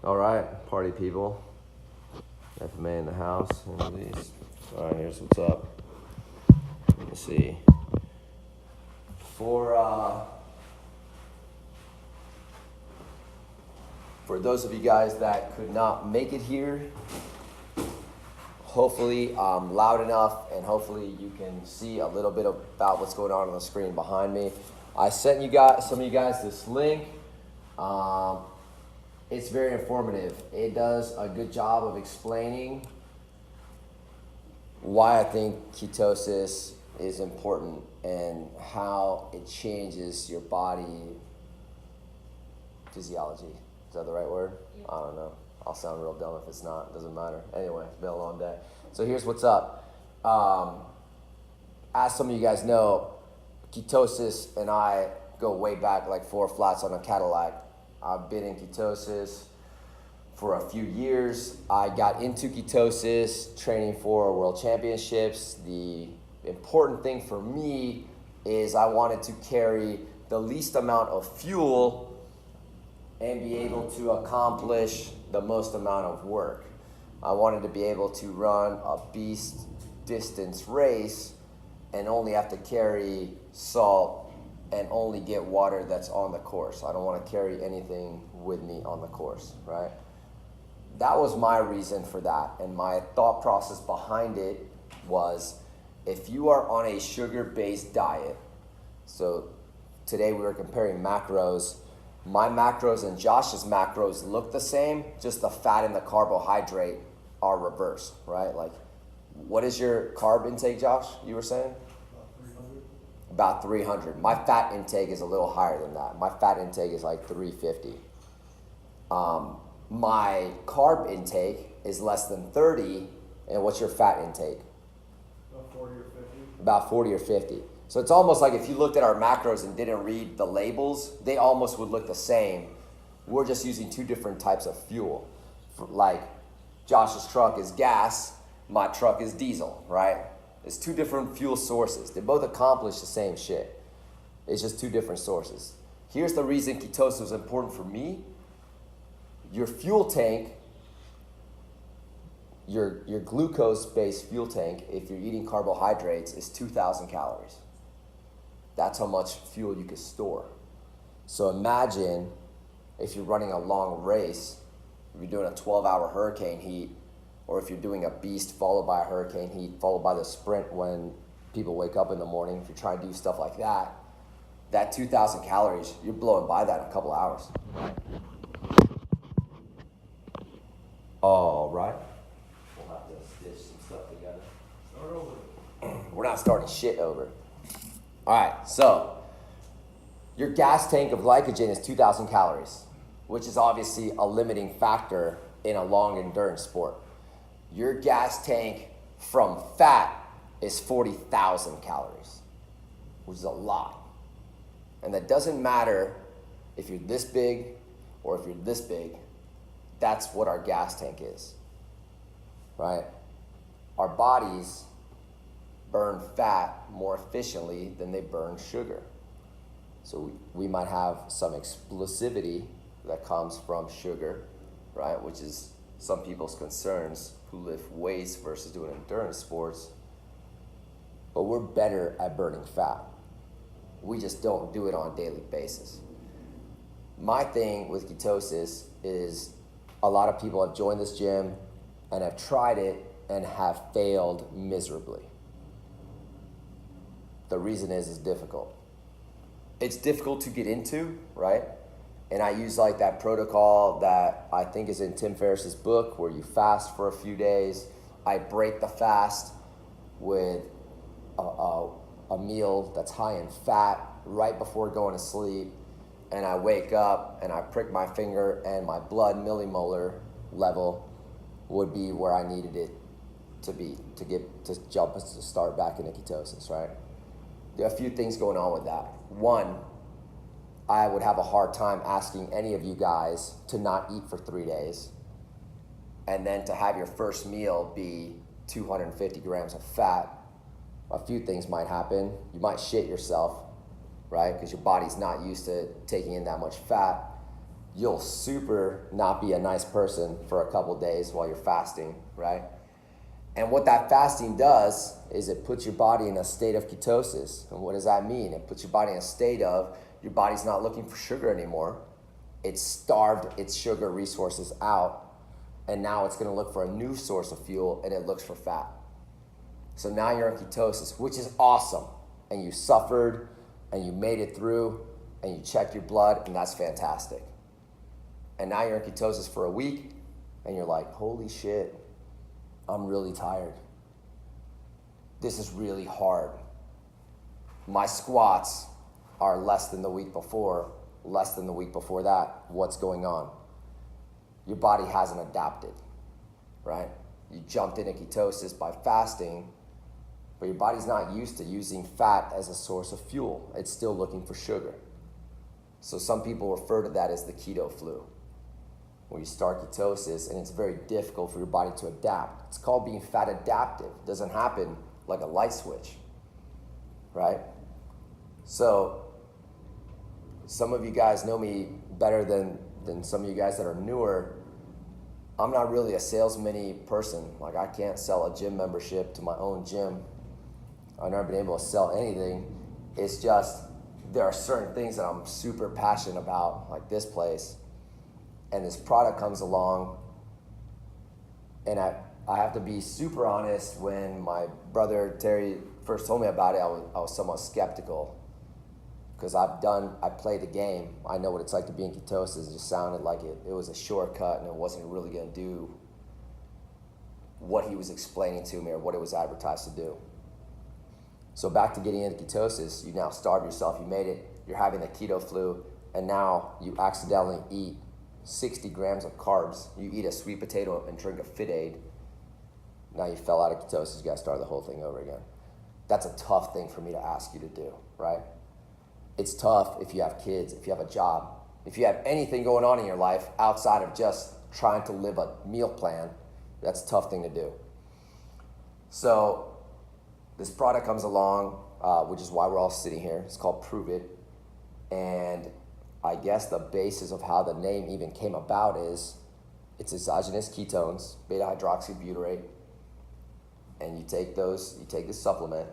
All right, party people. FMA in the house. And these. All right, here's what's up. Let me see. For those of you guys that could not make it here, hopefully I'm loud enough and hopefully you can see a little bit about what's going on the screen behind me. I sent you guys, some of you guys, this link. It's very informative. It does a good job of explaining why I think ketosis is important and how it changes your body physiology. Is that the right word? I don't know. I'll sound real dumb if it's not. It doesn't matter. Anyway, it's been a long day. So here's what's up. As some of you guys know, ketosis and I go way back, like 4 flats on a Cadillac. I've been in ketosis for a few years. I got into ketosis training for world championships. The important thing for me is I wanted to carry the least amount of fuel and be able to accomplish the most amount of work. I wanted to be able to run a beast distance race and only have to carry salt and only get water that's on the course. I don't want to carry anything with me on the course, right? That was my reason for that. And my thought process behind it was, if you are on a sugar-based diet, so today we were comparing macros. My macros and Josh's macros look the same, just the fat and the carbohydrate are reversed, right? Like, what is your carb intake, Josh, you were saying? About 300. My fat intake is a little higher than that. My fat intake is like 350. My carb intake is less than 30. And what's your fat intake? About 40 or 50. About 40 or 50. So it's almost like if you looked at our macros and didn't read the labels, they almost would look the same. We're just using 2 different types of fuel. Like Josh's truck is gas, my truck is diesel, right? It's 2 different fuel sources. They both accomplish the same shit. It's just 2 different sources. Here's the reason ketosis was important for me. Your fuel tank, your glucose-based fuel tank, if you're eating carbohydrates, is 2,000 calories. That's how much fuel you can store. So imagine if you're running a long race, if you're doing a 12-hour hurricane heat, or if you're doing a beast followed by a hurricane heat, followed by the sprint when people wake up in the morning, if you're trying to do stuff like that, that 2,000 calories, you're blowing by that in a couple hours. All right. We'll have to stitch some stuff together. Start over. We're not starting shit over. All right, so your gas tank of glycogen is 2,000 calories, which is obviously a limiting factor in a long endurance sport. Your gas tank from fat is 40,000 calories, which is a lot. And that doesn't matter if you're this big or if you're this big. That's what our gas tank is, right? Our bodies burn fat more efficiently than they burn sugar. So we might have some explosivity that comes from sugar, right? Which is some people's concerns who lift weights versus doing endurance sports. But we're better at burning fat. We just don't do it on a daily basis. My thing with ketosis is a lot of people have joined this gym and have tried it and have failed miserably. The reason is it's difficult. It's difficult to get into, right? And I use like that protocol that I think is in Tim Ferriss's book where you fast for a few days. I break the fast with a meal that's high in fat right before going to sleep. And I wake up and I prick my finger and my blood millimolar level would be where I needed it to be to start back into ketosis, right? There are a few things going on with that. One, I would have a hard time asking any of you guys to not eat for 3 days and then to have your first meal be 250 grams of fat. A few things might happen. You might shit yourself, right? Because your body's not used to taking in that much fat. you'll super not be a nice person for a couple days while you're fasting, right? And what that fasting does is it puts your body in a state of ketosis. And what does that mean? It puts your body in a state of your body's not looking for sugar anymore. It's starved its sugar resources out, and now it's gonna look for a new source of fuel, and it looks for fat. So now you're in ketosis, which is awesome. And you suffered, and you made it through, and you checked your blood, and that's fantastic. And now you're in ketosis for a week, and you're like, holy shit, I'm really tired. This is really hard. My squats are less than the week before, less than the week before that. What's going on? Your body hasn't adapted, right? You jumped into ketosis by fasting, but your body's not used to using fat as a source of fuel. It's still looking for sugar. So some people refer to that as the keto flu, where you start ketosis and it's very difficult for your body to adapt. It's called being fat adaptive. It doesn't happen like a light switch, right? So some of you guys know me better than some of you guys that are newer. I'm not really a salesman-y person. Like, I can't sell a gym membership to my own gym. I've never been able to sell anything. It's just there are certain things that I'm super passionate about, like this place. And this product comes along, and I have to be super honest. When my brother Terry first told me about it, I was somewhat skeptical, because I played the game. I know what it's like to be in ketosis. It just sounded like it was a shortcut, and it wasn't really gonna do what he was explaining to me or what it was advertised to do. So back to getting into ketosis, you now starve yourself, you made it, you're having the keto flu, and now you accidentally eat 60 grams of carbs. You eat a sweet potato and drink a Fit Aid. Now you fell out of ketosis, you gotta start the whole thing over again. That's a tough thing for me to ask you to do, right? It's tough if you have kids, if you have a job, if you have anything going on in your life outside of just trying to live a meal plan. That's a tough thing to do. So this product comes along, which is why we're all sitting here. It's called Prove It. And I guess the basis of how the name even came about is it's exogenous ketones, beta hydroxybutyrate, and you take this supplement,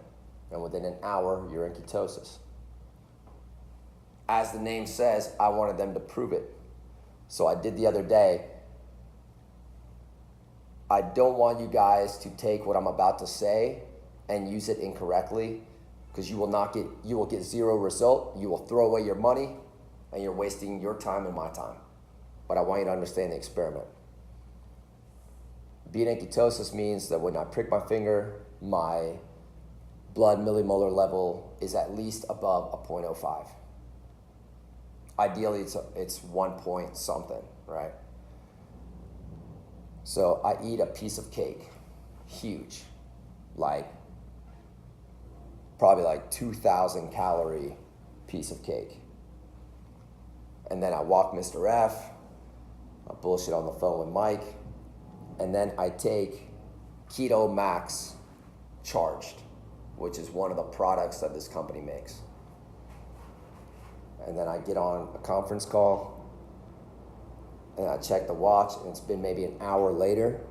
and within an hour you're in ketosis. As the name says, I wanted them to prove it. So I did the other day. I don't want you guys to take what I'm about to say and use it incorrectly, because you will get zero result. You will throw away your money, and you're wasting your time and my time. But I want you to understand the experiment. Being in ketosis means that when I prick my finger, my blood millimolar level is at least above a 0.05. Ideally, it's 1 point something, right? So I eat a piece of cake, huge, probably like 2,000 calorie piece of cake. And then I walk Mr. F, I bullshit on the phone with Mike, and then I take Keto Max Charged, which is one of the products that this company makes. And then I get on a conference call, and I check the watch, and it's been maybe an hour later,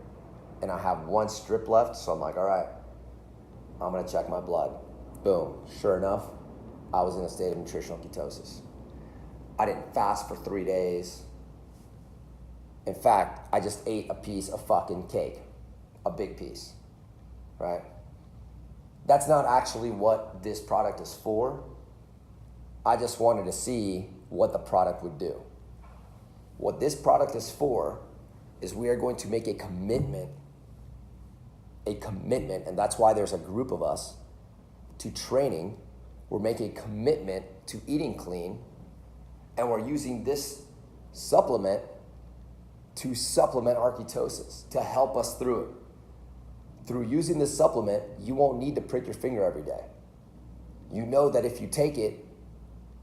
and I have one strip left, so I'm like, all right, I'm gonna check my blood. Boom, sure enough, I was in a state of nutritional ketosis. I didn't fast for 3 days. In fact, I just ate a piece of fucking cake, a big piece, right? That's not actually what this product is for. I just wanted to see what the product would do. What this product is for is we are going to make a commitment, and that's why there's a group of us, to training. We're making a commitment to eating clean, and we're using this supplement to supplement our ketosis, to help us through it. Through using this supplement, you won't need to prick your finger every day. You know that if you take it,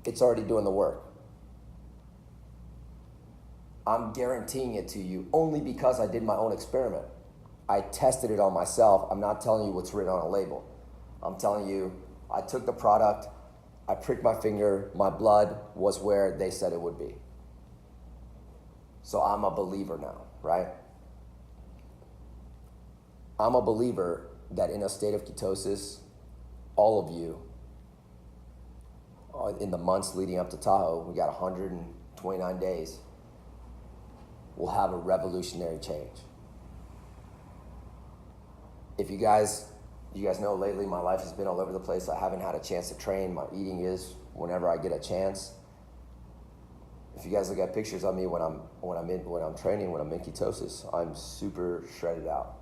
it's already doing the work. I'm guaranteeing it to you only because I did my own experiment. I tested it on myself. I'm not telling you what's written on a label. I'm telling you, I took the product, I pricked my finger, my blood was where they said it would be. So I'm a believer now, right? I'm a believer that in a state of ketosis, all of you, in the months leading up to Tahoe, we got 129 days, will have a revolutionary change. If you guys know lately my life has been all over the place. I haven't had a chance to train. My eating is whenever I get a chance. If you guys look at pictures of me when I'm training, when I'm in ketosis, I'm super shredded out.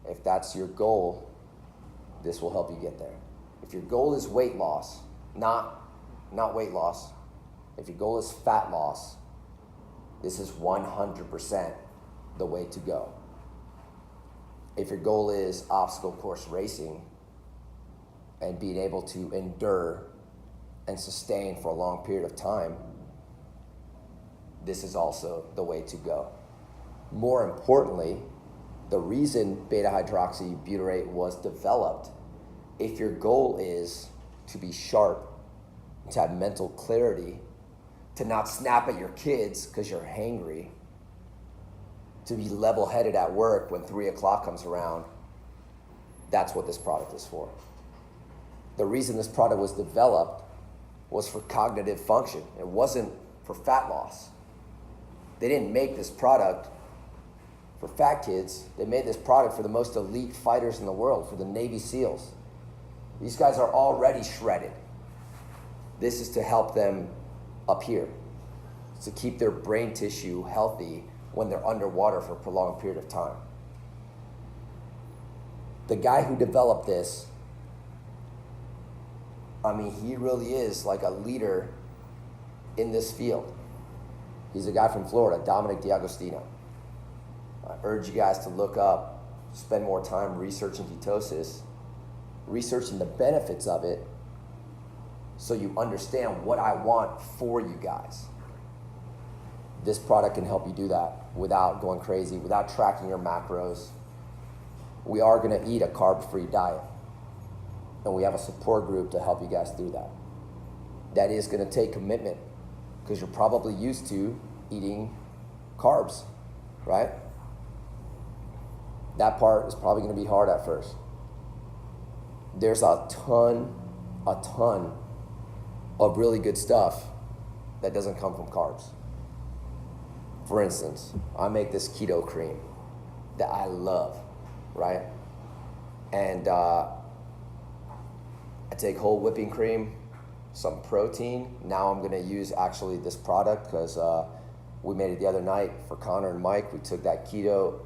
If that's your goal, this will help you get there. If your goal is weight loss, not weight loss. If your goal is fat loss, this is 100% the way to go. If your goal is obstacle course racing and being able to endure and sustain for a long period of time, this is also the way to go. More importantly, the reason beta-hydroxybutyrate was developed, if your goal is to be sharp, to have mental clarity, to not snap at your kids because you're hangry, to be level-headed at work when 3 o'clock comes around, that's what this product is for. The reason this product was developed was for cognitive function. It wasn't for fat loss. They didn't make this product for fat kids. They made this product for the most elite fighters in the world, for the Navy SEALs. These guys are already shredded. This is to help them up here, to keep their brain tissue healthy when they're underwater for a prolonged period of time. The guy who developed this, I mean, he really is like a leader in this field. He's a guy from Florida, Dominic D'Agostino. I urge you guys to look up, spend more time researching ketosis, researching the benefits of it, so you understand what I want for you guys. This product can help you do that without going crazy, without tracking your macros. We are gonna eat a carb-free diet, and we have a support group to help you guys do that. That is gonna take commitment, because you're probably used to eating carbs, right? That part is probably gonna be hard at first. There's a ton of really good stuff that doesn't come from carbs. For instance, I make this keto cream that I love, right? And I take whole whipping cream, some protein. Now I'm gonna use actually this product because we made it the other night for Connor and Mike. We took that Keto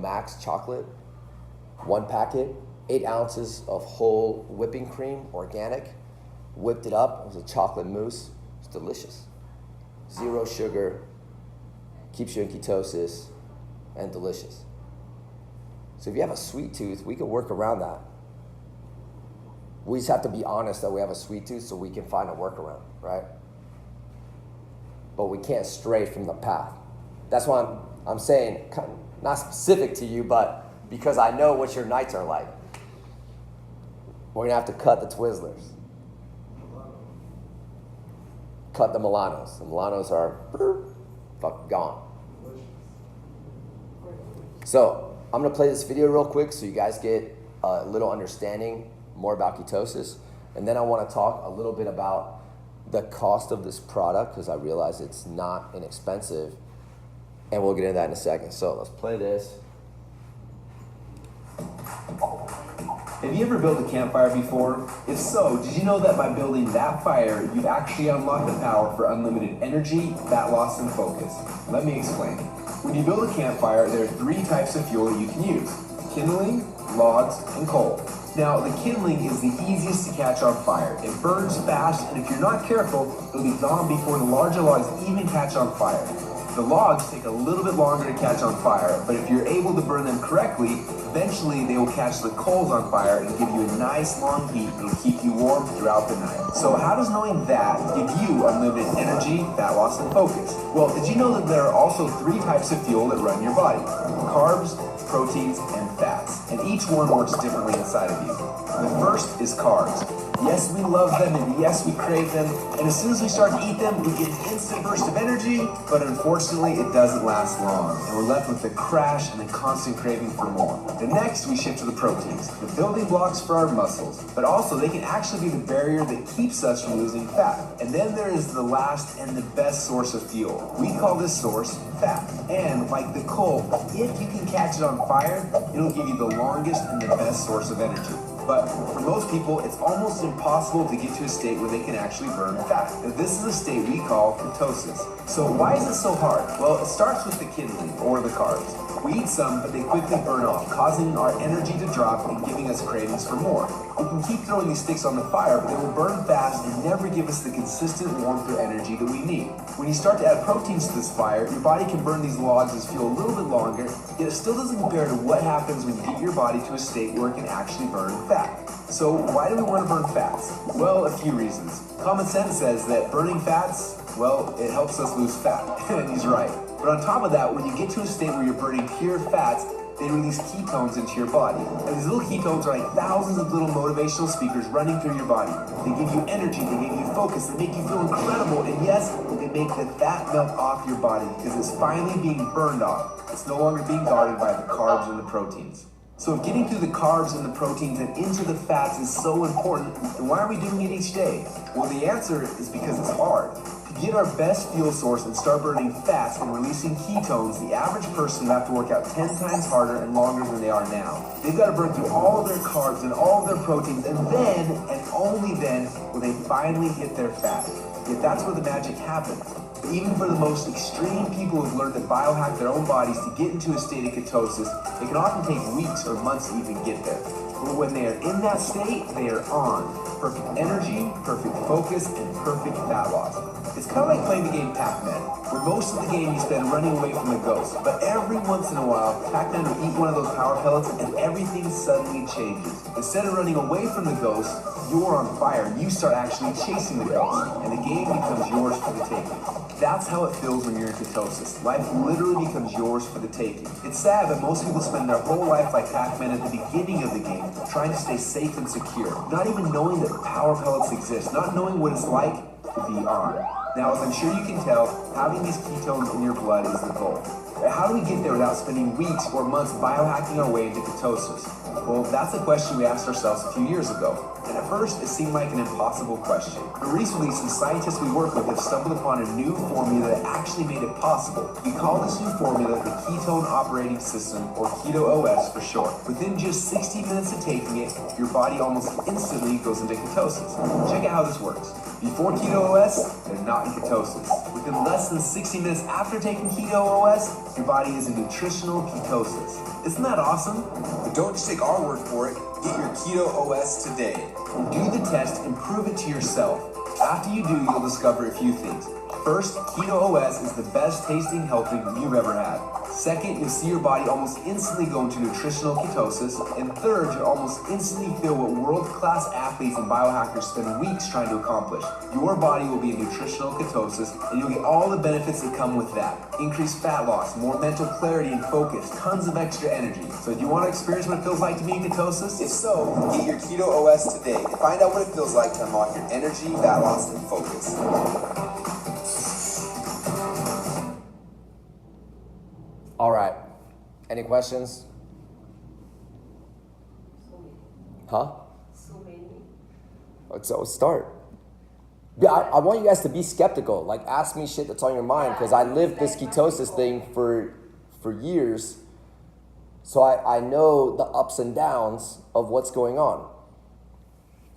Max chocolate, 1 packet, 8 ounces of whole whipping cream, organic, whipped it up. It was a chocolate mousse. It's delicious. 0 sugar, keeps you in ketosis, and delicious. So if you have a sweet tooth, we can work around that. We just have to be honest that we have a sweet tooth so we can find a workaround, right? But we can't stray from the path. That's why I'm saying, not specific to you, but because I know what your nights are like. We're gonna have to cut the Twizzlers. Cut the Milanos. The Milanos are fucking gone. So I'm gonna play this video real quick so you guys get a little understanding more about ketosis. And then I wanna talk a little bit about the cost of this product, because I realize it's not inexpensive. And we'll get into that in a second. So let's play this. Have you ever built a campfire before? If so, did you know that by building that fire, you've actually unlocked the power for unlimited energy, fat loss, and focus? Let me explain. When you build a campfire, there are 3 types of fuel you can use: kindling, logs, and coal. Now, the kindling is the easiest to catch on fire. It burns fast, and if you're not careful, it'll be gone before the larger logs even catch on fire. The logs take a little bit longer to catch on fire, but if you're able to burn them correctly, Eventually, they will catch the coals on fire and give you a nice long heat that'll keep you warm throughout the night. So how does knowing that give you unlimited energy, fat loss, and focus? Well, did you know that there are also 3 types of fuel that run your body? Carbs, proteins, and fats. And each one works differently inside of you. The first is carbs. Yes, we love them, and yes, we crave them, and as soon as we start to eat them, we get an instant burst of energy, but unfortunately, it doesn't last long, and we're left with the crash and the constant craving for more. And next, we shift to the proteins, the building blocks for our muscles, but also they can actually be the barrier that keeps us from losing fat. And then there is the last and the best source of fuel. We call this source fat, and like the coal, if you can catch it on fire, it'll give you the longest and the best source of energy. But for most people, it's almost impossible to get to a state where they can actually burn fat. And this is a state we call ketosis. So why is it so hard? Well, it starts with the kindling, or the carbs. We eat some, but they quickly burn off, causing our energy to drop and giving us cravings for more. We can keep throwing these sticks on the fire, but they will burn fast and never give us the consistent warmth or energy that we need. When you start to add proteins to this fire, your body can burn these logs as fuel a little bit longer, yet it still doesn't compare to what happens when you get your body to a state where it can actually burn fat. So why do we want to burn fats? Well, a few reasons. Common sense says that burning fats, well, it helps us lose fat, and he's right. But on top of that, when you get to a state where you're burning pure fats, they release ketones into your body. And these little ketones are like thousands of little motivational speakers running through your body. They give you energy, they give you focus, they make you feel incredible, and yes, they make the fat melt off your body because it's finally being burned off. It's no longer being guarded by the carbs and the proteins. So if getting through the carbs and the proteins and into the fats is so important, then why are we doing it each day? Well, the answer is because it's hard. To get our best fuel source and start burning fats and releasing ketones, the average person would have to work out 10 times harder and longer than they are now. They've got to burn through all of their carbs and all of their proteins, and then, and only then, will they finally hit their fat. Yet that's where the magic happens. But even for the most extreme people who've learned to biohack their own bodies to get into a state of ketosis, it can often take weeks or months to even get there. But when they are in that state, they are on. Perfect energy, perfect focus, and perfect fat loss. It's kind of like playing the game Pac-Man, where most of the game you spend running away from the ghost. But every once in a while, Pac-Man will eat one of those power pellets and everything suddenly changes. Instead of running away from the ghost, you're on fire. You start actually chasing the ghost, and the game becomes yours for the taking. That's how it feels when you're in ketosis. Life literally becomes yours for the taking. It's sad, but most people spend their whole life like Pac-Man at the beginning of the game, trying to stay safe and secure, not even knowing that power pellets exist, not knowing what it's like to be on. Now, as I'm sure you can tell, having these ketones in your blood is the goal. But how do we get there without spending weeks or months biohacking our way into ketosis? Well, that's a question we asked ourselves a few years ago. And at first, it seemed like an impossible question. But recently, some scientists we work with have stumbled upon a new formula that actually made it possible. We call this new formula the Ketone Operating System, or Keto OS for short. Within just 60 minutes of taking it, your body almost instantly goes into ketosis. Check out how this works. Before Keto OS, they're not in ketosis. Within less than 60 minutes after taking Keto OS, your body is in nutritional ketosis. Isn't that awesome? But don't just take our word for it. Get your Keto OS today. Do the test and prove it to yourself. After you do, you'll discover a few things. First, Keto OS is the best tasting helping you've ever had. Second, you'll see your body almost instantly go into nutritional ketosis. And third, you'll almost instantly feel what world-class athletes and biohackers spend weeks trying to accomplish. Your body will be in nutritional ketosis, and you'll get all the benefits that come with that. Increased fat loss, more mental clarity and focus, tons of extra energy. So do you want to experience what it feels like to be in ketosis? If so, get your Keto OS today and find out what it feels like to unlock your energy, fat loss, and focus. All right. Any questions? Huh? So many. Let's start. Yeah, I want you guys to be skeptical. Like, ask me shit that's on your mind, because I lived this ketosis thing for years. So I know the ups and downs of what's going on.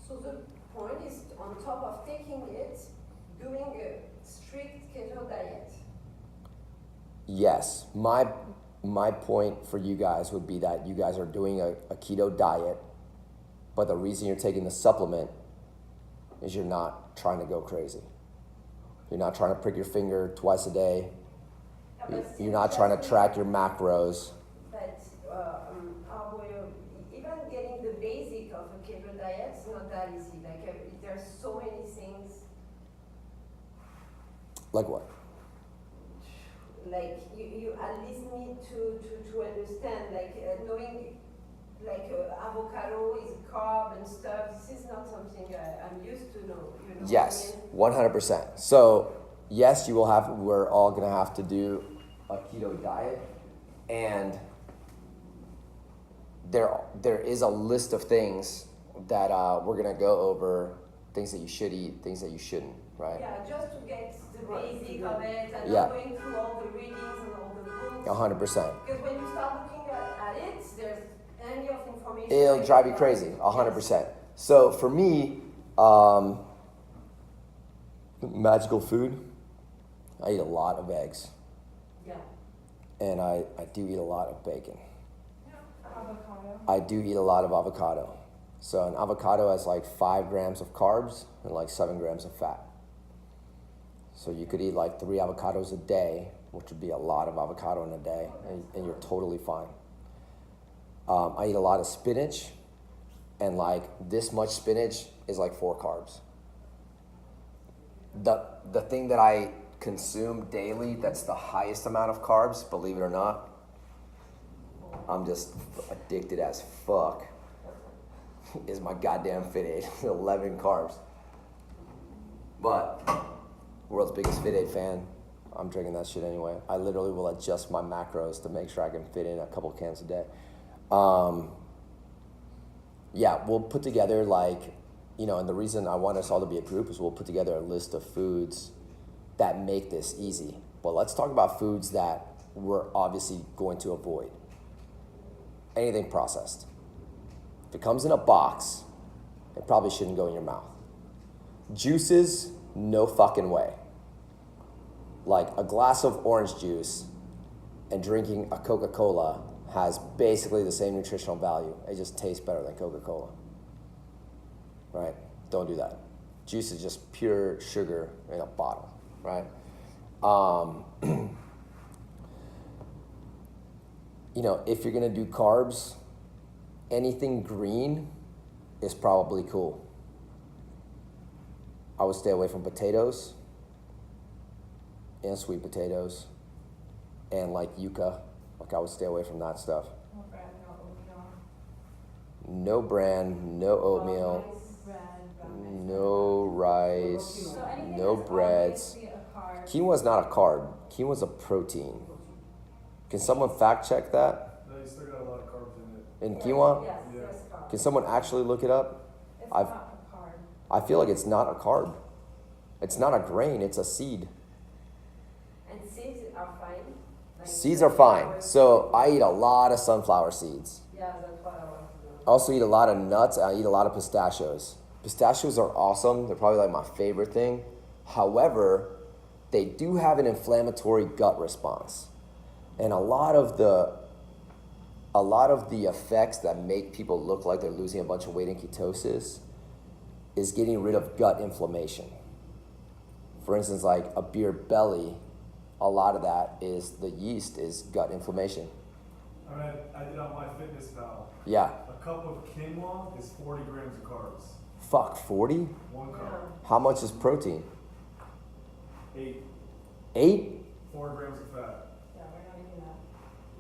So the point is, on top of taking it, doing a strict keto diet. Yes, my point for you guys would be that you guys are doing a keto diet, but the reason you're taking the supplement is you're not trying to go crazy. You're not trying to prick your finger twice a day. You're not trying to track your macros. But are we Like what? Like you at least need to understand, like knowing, like avocado is a carb and stuff. This is not something I'm used to know. You know Yes, what I mean? 100%. So yes, we're all gonna have to do a keto diet, and there is a list of things that we're gonna go over, things that you should eat, things that you shouldn't, right? Yeah, just to get the basic of it and Yeah. not going through all the readings and all the books. 100%. Because when you start looking at it, there's plenty of information. It'll drive you crazy, 100%. So for me, magical food, I eat a lot of eggs, Yeah. and I do eat a lot of bacon. Avocado. I do eat a lot of avocado. So an avocado has like 5 grams of carbs and like 7 grams of fat. So you could eat like 3 avocados a day, which would be a lot of avocado in a day, and you're totally fine. I eat a lot of spinach, and like this much spinach is like 4 carbs. The thing that I consume daily that's the highest amount of carbs, believe it or not, I'm just addicted as fuck, is my goddamn Fit Aid, 11 carbs. But world's biggest Fit Aid fan, I'm drinking that shit anyway. I literally will adjust my macros to make sure I can fit in a couple cans a day. Yeah, we'll put together like, you know, and the reason I want us all to be a group is we'll put together a list of foods that make this easy. But let's talk about foods that we're obviously going to avoid. Anything processed. If it comes in a box, it probably shouldn't go in your mouth. Juices, no fucking way. Like a glass of orange juice and drinking a Coca-Cola has basically the same nutritional value. It just tastes better than Coca-Cola. Right? Don't do that. Juice is just pure sugar in a bottle, right? You know, if you're gonna do carbs, anything green is probably cool. I would stay away from potatoes and sweet potatoes and like yuca. Like I would stay away from that stuff. No bread, no oatmeal. No bran, no oatmeal, Bread, brown rice. no rice, So anything no that's breads. obviously a carb. Quinoa is not a carb. Quinoa is a protein. Can someone fact check that? No, you still got a lot of carbs in it. In quinoa? Yes, Yeah. there's carbs. Can someone actually look it up? It's I've- not a carb. I feel like it's not a carb. It's not a grain, it's a seed. And seeds are fine. Like Seeds are fine. sunflowers. So I eat a lot of sunflower seeds. Yeah, that's what I want to know. I also eat a lot of nuts. I eat a lot of pistachios. Pistachios are awesome. They're probably like my favorite thing. However, they do have an inflammatory gut response. And a lot of the effects that make people look like they're losing a bunch of weight in ketosis is getting rid of gut inflammation. For instance, like a beer belly, a lot of that is the yeast is gut inflammation. I mean, I did on MyFitnessPal. Yeah. A cup of quinoa is 40 grams of carbs. Fuck, 40? 1 Yeah. cup. How much is protein? 8. 8? 4 grams of fat. Yeah, we're not eating that.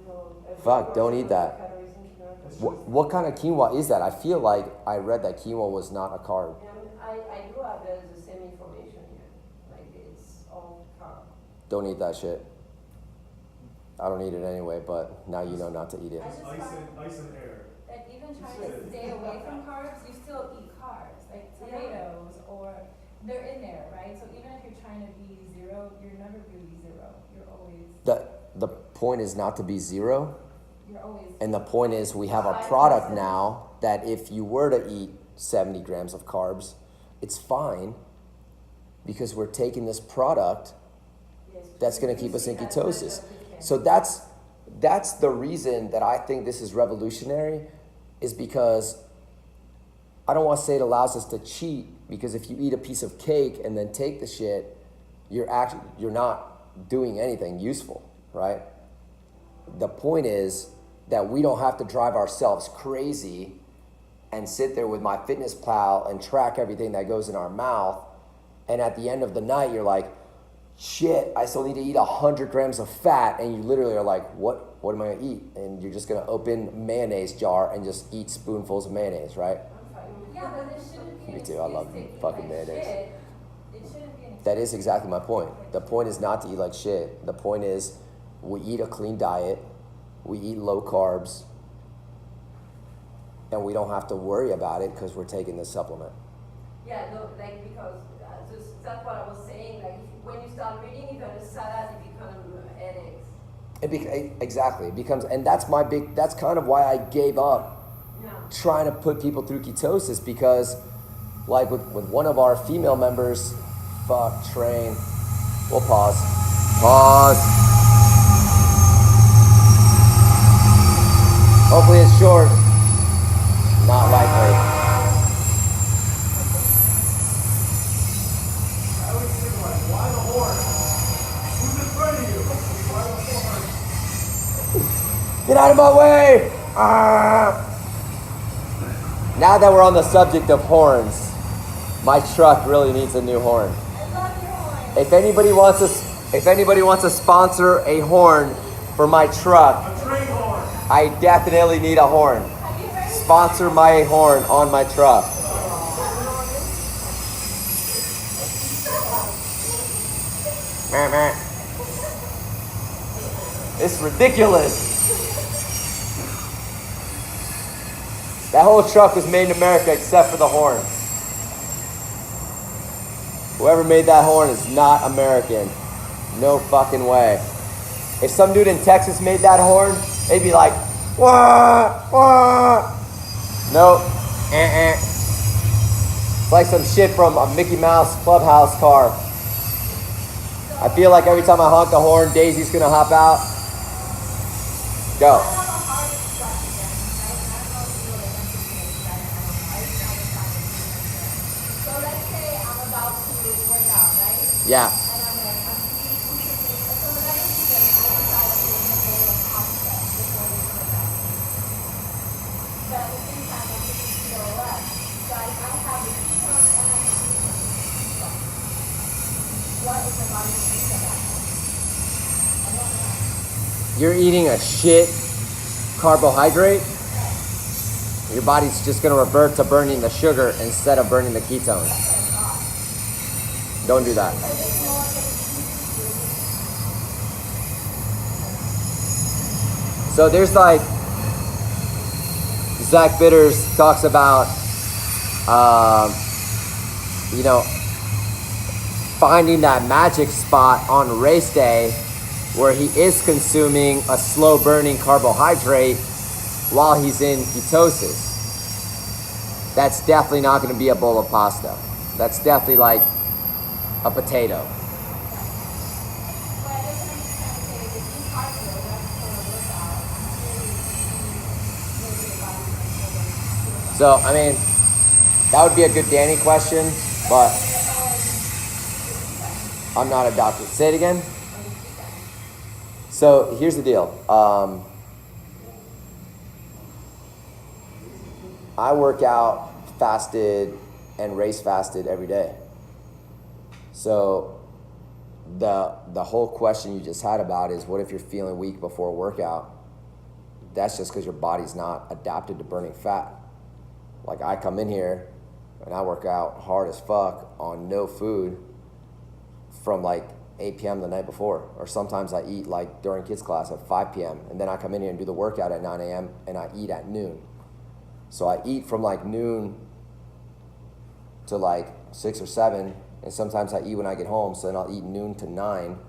No, every Fuck, don't portion eat of that. calories in quinoa. It's What kind of quinoa is that? I feel like I read that quinoa was not a carb. I do have the same information here. Like it's all carb. Don't eat that shit. I don't eat it anyway, but now you know not to eat it. I just Ice find and, ice and air. that even trying to stay away from carbs, you still eat carbs, like tomatoes, or they're in there, right? So even if you're trying to be zero, you're never really zero. You're always, The point is not to be zero, you're always. and the point is we have a product now that if you were to eat 70 grams of carbs, it's fine because we're taking this product Yes. that's going to keep us in As much ketosis. as we can. So that's the reason that I think this is revolutionary, is because I don't want to say it allows us to cheat, because if you eat a piece of cake and then take the shit, you're not doing anything useful, right? The point is that we don't have to drive ourselves crazy and sit there with MyFitnessPal and track everything that goes in our mouth, and at the end of the night you're like, shit, I still need to eat 100 grams of fat, and you literally are like, what am I gonna eat? And you're just gonna open mayonnaise jar and just eat spoonfuls of mayonnaise, right? Yeah, but there shouldn't be an Me too, I love excuse to eat fucking like mayonnaise. shit. It shouldn't be an That is exactly my point. The point is not to eat like shit. The point is we eat a clean diet, we eat low carbs, and we don't have to worry about it because we're taking this supplement. Yeah, no, like because that's what I was saying. Like when you start reading even a salad, it becomes headaches. Exactly. It becomes, and that's kind of why I gave up Yeah. trying to put people through ketosis, because like with one of our female members, train. We'll pause. Hopefully it's short. Not likely. I always think like, why the horn? Who's in front of you? Why the horn? Get out of my way! Now that we're on the subject of horns, my truck really needs a new horn. I love your horn. If anybody wants to sponsor a horn for my truck, A train horn. I definitely need a horn. Have you heard? Sponsor my horn on my truck. Meh, meh. It's ridiculous. That whole truck was made in America except for the horn. Whoever made that horn is not American. No fucking way. If some dude in Texas made that horn, they'd be like, wah, wah. Nope. It's like some shit from a Mickey Mouse Clubhouse car. I feel like every time I honk the horn, Daisy's gonna hop out. Go. I have a hard question, right? And I don't know if you will answer this, but I have a hard question. So let's say I'm about to work out, right? Yeah. And I'm like, I'm eating so whatever reason, I decide to eat a bowl of pasta before this workout. But at the same time, I'm eating keto less. So I have the ketones and I have the what is the body going to do to that? I don't know. You're eating a shit carbohydrate. Your body's just gonna revert to burning the sugar instead of burning the ketones. Don't do that. So there's like, Zach Bitters talks about, finding that magic spot on race day where he is consuming a slow burning carbohydrate while he's in ketosis. That's definitely not going to be a bowl of pasta. That's definitely like a potato. But I guess what I'm just trying to say is if you cardio right before a workout, maybe the body's going to So, I mean, that would be a good Danny question, but I'm not a doctor. Say it again. So here's the deal. I work out fasted and race fasted every day. So the whole question you just had about is what if you're feeling weak before a workout? That's just because your body's not adapted to burning fat. Like I come in here and I work out hard as fuck on no food from like 8 p.m. the night before, or sometimes I eat like during kids class at 5 p.m. and then I come in here and do the workout at 9 a.m. and I eat at noon. So I eat from like noon to like 6 or 7, and sometimes I eat when I get home, so then I'll eat noon to 9.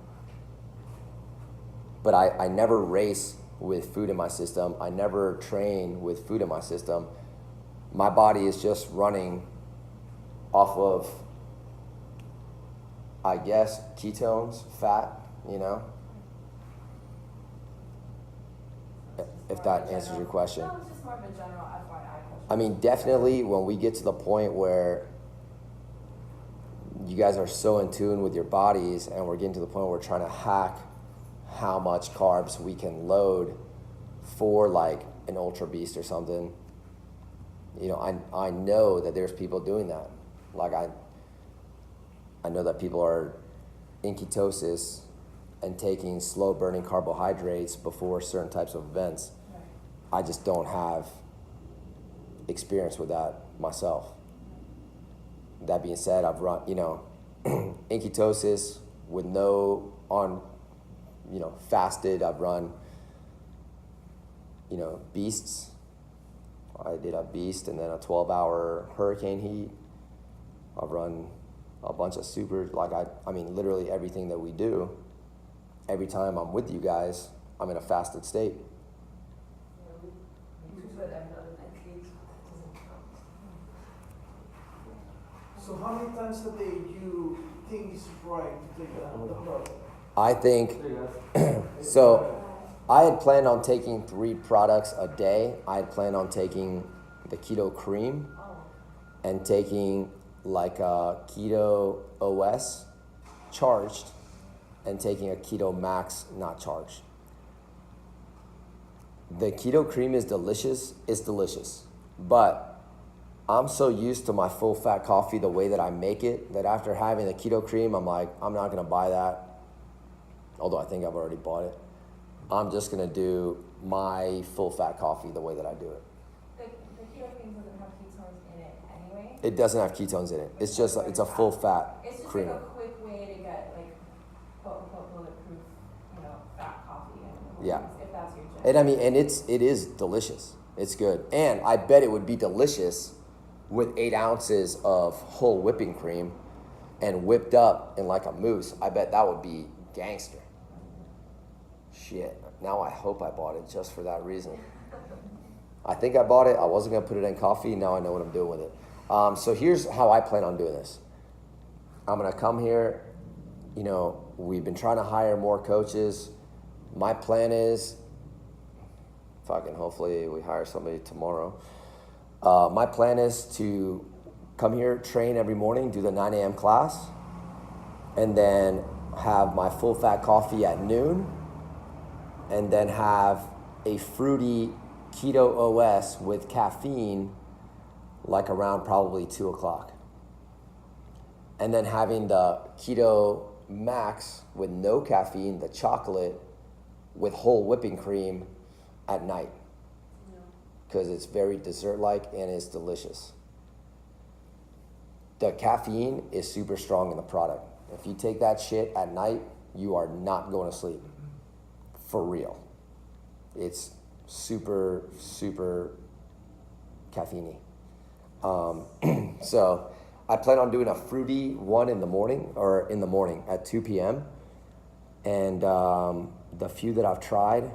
But I never race with food in my system. I never train with food in my system. My body is just running off of, I guess, ketones, fat, if that answers your question. No, it's just more of a general FYI question. I mean, definitely when we get to the point where you guys are so in tune with your bodies and we're getting to the point where we're trying to hack how much carbs we can load for like an ultra beast or something, I know that there's people doing that. Like I know that people are in ketosis and taking slow burning carbohydrates before certain types of events, I just don't have experience with that myself. That being said, I've run, in ketosis with fasted, I've run, beasts. I did a beast and then a 12-hour hurricane heat. I've run a bunch of super, literally everything that we do. Every time I'm with you guys, I'm in a fasted state. Which is what I've done at least. So how many times a day do you think is right to take the product? I think, so I had planned on taking 3 products a day. I had planned on taking the Keto Cream and taking like a Keto OS charged and taking a Keto Max not charged. The Keto Cream is delicious. It's delicious. But I'm so used to my full fat coffee the way that I make it that after having the Keto Cream, I'm like, I'm not gonna buy that. Although I think I've already bought it. I'm just gonna do my full fat coffee the way that I do it. The keto cream doesn't have ketones in it anyway. It doesn't have ketones in it. It's just, it's a full fat It's just cream. like a quick way to get like quote unquote bulletproof, fat coffee and Yeah. if that's your jam. And I mean, and it is delicious. It's good. And I bet it would be delicious with 8 ounces of whole whipping cream and whipped up in like a mousse. I bet that would be gangster. Shit. Now I hope I bought it just for that reason. I think I bought it. I wasn't gonna put it in coffee. Now I know what I'm doing with it. So here's how I plan on doing this. I'm gonna come here. We've been trying to hire more coaches. My plan is, hopefully we hire somebody tomorrow. My plan is to come here, train every morning, do the 9 a.m. class, and then have my full fat coffee at noon, and then have a fruity Keto OS with caffeine like around probably 2 o'clock. And then having the Keto Max with no caffeine, the chocolate with whole whipping cream at night. Because it's very dessert-like and it's delicious. The caffeine is super strong in the product. If you take that shit at night, you are not going to sleep. For real. It's super, super caffeine-y. So I plan on doing a fruity one in the morning at 2 p.m. And the few that I've tried,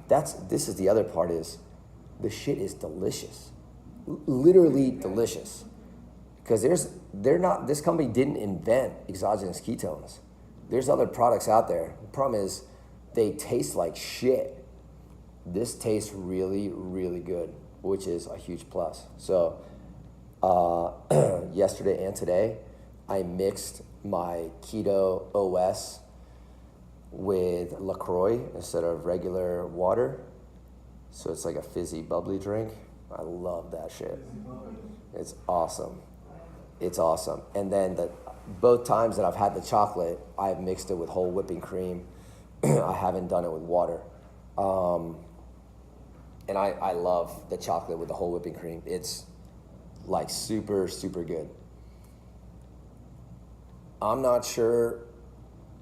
this is the other part is, the shit is delicious. Literally delicious. Because this company didn't invent exogenous ketones. There's other products out there. The problem is they taste like shit. This tastes really, really good, which is a huge plus. So yesterday and today, I mixed my Keto OS with LaCroix instead of regular water. So it's like a fizzy, bubbly drink. I love that shit. It's awesome. It's awesome. And then both times that I've had the chocolate, I've mixed it with whole whipping cream. I haven't done it with water. And I love the chocolate with the whole whipping cream. It's like super, super good. I'm not sure.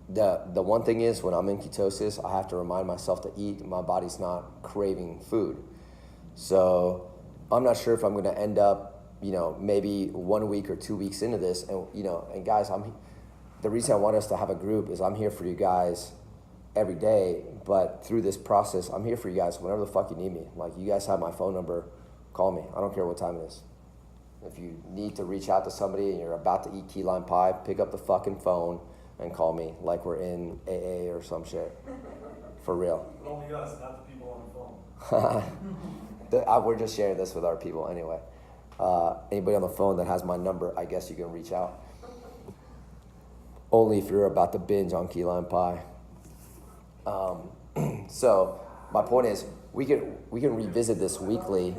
The one thing is when I'm in ketosis, I have to remind myself to eat. My body's not craving food. So I'm not sure if I'm gonna end up, maybe 1 week or 2 weeks into this. And guys, the reason I want us to have a group is I'm here for you guys every day, but through this process, I'm here for you guys whenever the fuck you need me. Like, you guys have my phone number, call me. I don't care what time it is. If you need to reach out to somebody and you're about to eat key lime pie, pick up the fucking phone and call me like we're in AA or some shit. For real. But only us, not the people on the phone. We're just sharing this with our people anyway. Anybody on the phone that has my number, I guess you can reach out. Only if you're about to binge on key lime pie. So my point is, we can revisit this weekly.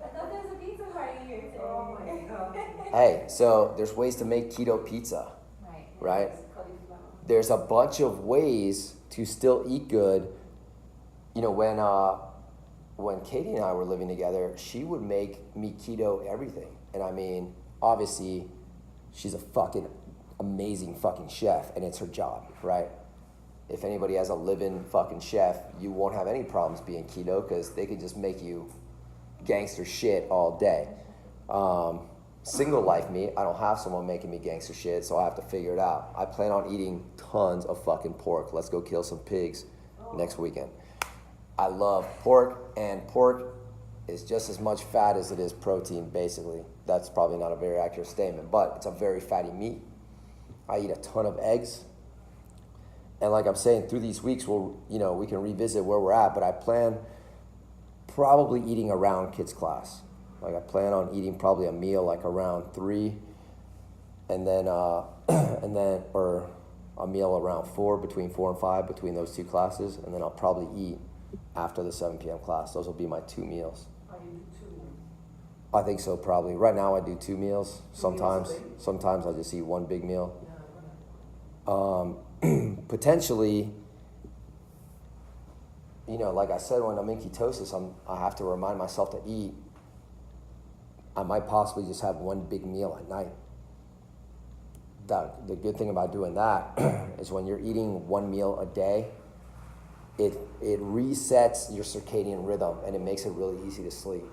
I thought there was a pizza party here today. Oh my God. Hey, so there's ways to make keto pizza, Right. right? Cauliflower. there's a bunch of ways to still eat good. You know, when Katie and I were living together, she would make me keto everything. And I mean, obviously, she's a fucking amazing fucking chef, and it's her job, right? If anybody has a living fucking chef, you won't have any problems being keto because they could just make you gangster shit all day. Single life me, I don't have someone making me gangster shit, so I have to figure it out. I plan on eating tons of fucking pork. Let's go kill some pigs next weekend. I love pork, and pork is just as much fat as it is protein, basically. That's probably not a very accurate statement, but it's a very fatty meat. I eat a ton of eggs. And like I'm saying, through these weeks, we can revisit where we're at, but I plan probably eating around kids' class. Like I plan on eating probably a meal like around 3, and then or a meal around 4, between 4 and 5, between those two classes, and then I'll probably eat after the 7 p.m. class. Those will be my 2 meals. Or you do 2 meals? I think so, probably. Right now I do 2 meals. Sometimes I just eat 1 big meal. Potentially, like I said, when I'm in ketosis, I have to remind myself to eat. I might possibly just have 1 big meal at night. The good thing about doing that is when you're eating 1 meal a day, it resets your circadian rhythm and it makes it really easy to sleep,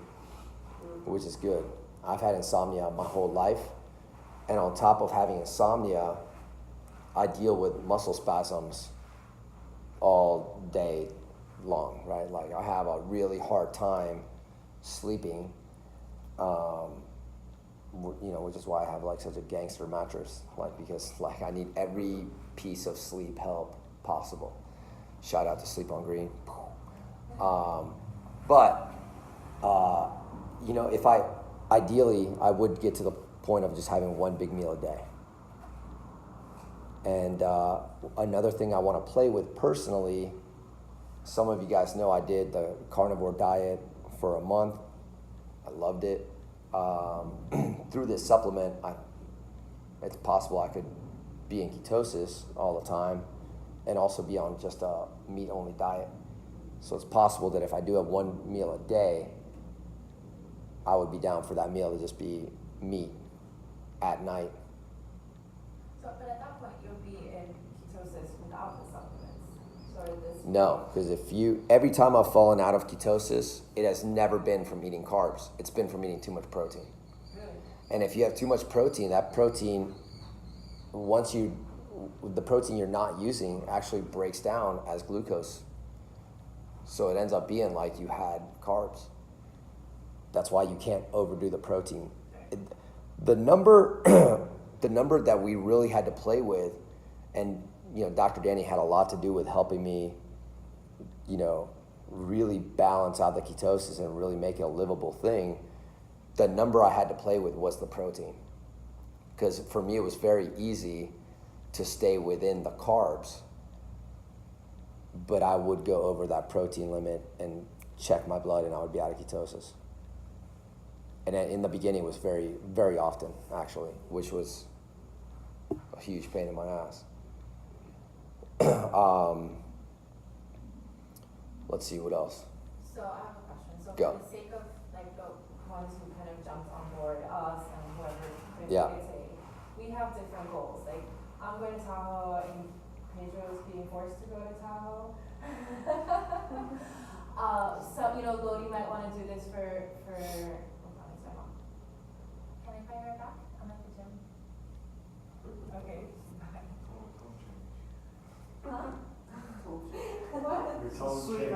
which is good. I've had insomnia my whole life, and on top of having insomnia, I deal with muscle spasms all day long, right? Like I have a really hard time sleeping, which is why I have like such a gangster mattress, like because like I need every piece of sleep help possible. Shout out to Sleep on Green. If ideally I would get to the point of just having 1 big meal a day. And another thing I want to play with personally, some of you guys know I did the carnivore diet for a month. I loved it. Through this supplement, it's possible I could be in ketosis all the time and also be on just a meat-only diet. So it's possible that if I do have 1 meal a day, I would be down for that meal to just be meat at night. So, but at that point, you'll be in ketosis without the supplements. So No, because every time I've fallen out of ketosis, it has never been from eating carbs. It's been from eating too much protein. Really? And if you have too much protein, that protein, the protein you're not using actually breaks down as glucose. So it ends up being like you had carbs. That's why you can't overdo the protein. The number that we really had to play with, and Dr. Danny had a lot to do with helping me, really balance out the ketosis and really make it a livable thing. The number I had to play with was the protein. Because for me, it was very easy to stay within the carbs, but I would go over that protein limit and check my blood and I would be out of ketosis. And in the beginning, it was very, very often, actually, which was a huge pain in my ass. Let's see, what else? So I have a question. So Go. for the sake of like the ones who kind of jumped on board, us and whoever, Yeah. we have different goals. Like I'm going to Tahoe and Pedro's being forced to go to Tahoe. Lodi might want to do this for hold on, it's my mom. Can I call you right back? I'm at the gym. Okay. Huh? What? Your tone's changed.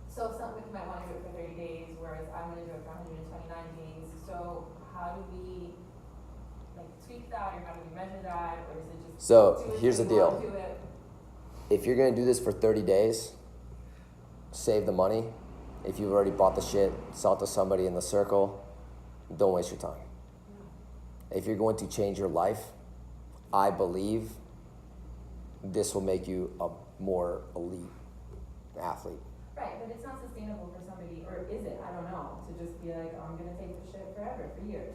So some people might want to do it for 30 days, whereas I'm going to do it for 129 days. So how do we tweak that, or how do we measure that, or is it just So here's the deal. do it? If you're gonna do this for 30 days, save the money. If you've already bought the shit, sell it to somebody in the circle, don't waste your time. If you're going to change your life, I believe this will make you a more elite athlete. Right, but it's not sustainable for somebody, or is it? I don't know, to just be like, oh, I'm gonna take this shit forever, for years.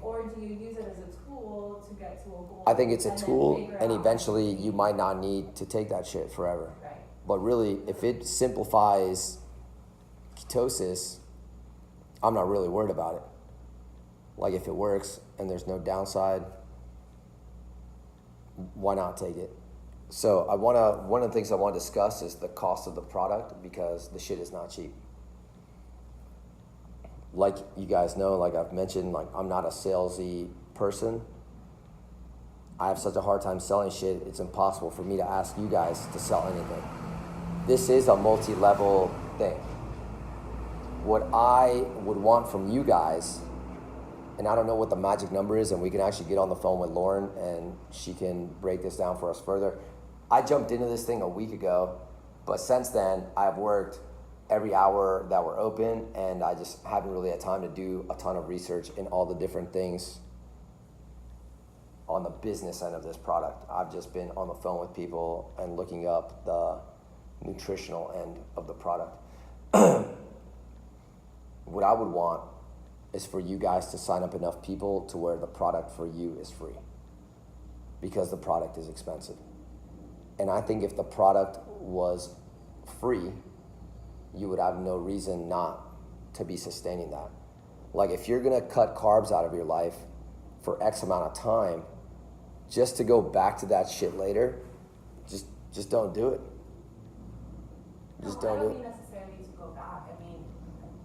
Or do you use it as a tool to get to a goal? I think it's a and then tool, figure and out- eventually you might not need to take that shit forever. Right. But really, if it simplifies ketosis, I'm not really worried about it. Like, if it works and there's no downside, why not take it? So one of the things I want to discuss is the cost of the product, because the shit is not cheap. Like you guys know, like I've mentioned, like I'm not a salesy person. I have such a hard time selling shit, it's impossible for me to ask you guys to sell anything. This is a multi-level thing. What I would want from you guys, and I don't know what the magic number is, and we can actually get on the phone with Lauren and she can break this down for us further. I jumped into this thing a week ago, but since then I've worked every hour that we're open, and I just haven't really had time to do a ton of research in all the different things on the business end of this product. I've just been on the phone with people and looking up the nutritional end of the product. What I would want is for you guys to sign up enough people to where the product for you is free, because the product is expensive. And I think if the product was free, you would have no reason not to be sustaining that. Like, if you're gonna cut carbs out of your life for X amount of time, just to go back to that shit later, just don't do it. Just No, don't I do don't it. mean necessarily to go back. I mean,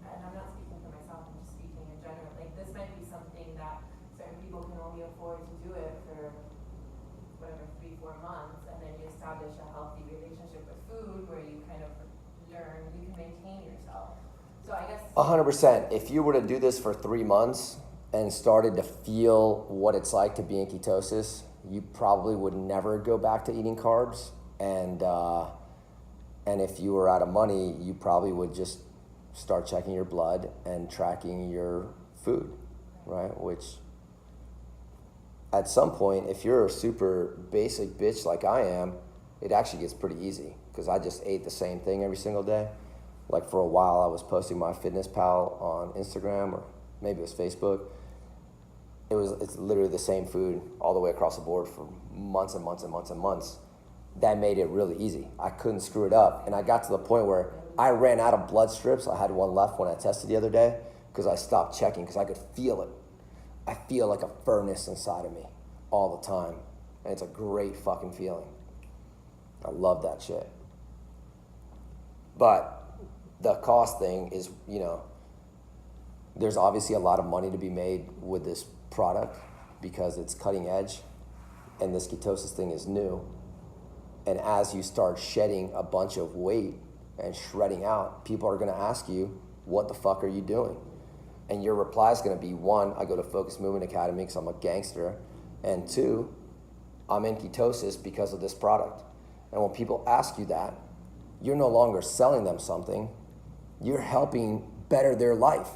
and I'm not speaking for myself, I'm just speaking in general. Like, this might be something that certain people can only afford to do it for whatever, 3-4 months, and then you establish a healthy relationship with food where you kind of learn, you can maintain yourself. So I guess 100%. If you were to do this for 3 months and started to feel what it's like to be in ketosis, you probably would never go back to eating carbs. And if you were out of money, you probably would just start checking your blood and tracking your food, right? Which at some point, if you're a super basic bitch like I am, it actually gets pretty easy, because I just ate the same thing every single day. Like, for a while, I was posting my MyFitnessPal on Instagram, or maybe it was Facebook. It's literally the same food all the way across the board for months and months and months and months. That made it really easy. I couldn't screw it up. And I got to the point where I ran out of blood strips. I had one left when I tested the other day, because I stopped checking, because I could feel it. I feel like a furnace inside of me all the time. And it's a great fucking feeling. I love that shit. But the cost thing is, there's obviously a lot of money to be made with this product, because it's cutting edge and this ketosis thing is new. And as you start shedding a bunch of weight and shredding out, people are gonna ask you, what the fuck are you doing? And your reply is gonna be, 1, I go to Focus Movement Academy because I'm a gangster, and 2, I'm in ketosis because of this product. And when people ask you that, you're no longer selling them something, you're helping better their life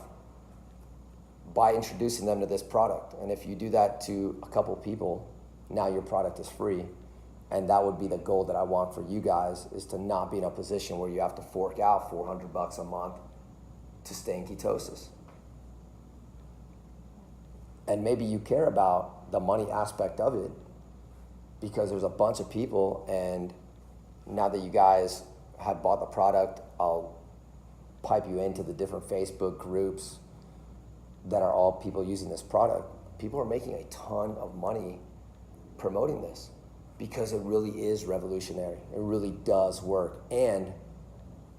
by introducing them to this product. And if you do that to a couple people, now your product is free. And that would be the goal that I want for you guys, is to not be in a position where you have to fork out $400 a month to stay in ketosis. And maybe you care about the money aspect of it, because there's a bunch of people, and now that you guys have bought the product, I'll pipe you into the different Facebook groups that are all people using this product. People are making a ton of money promoting this, because it really is revolutionary. It really does work. And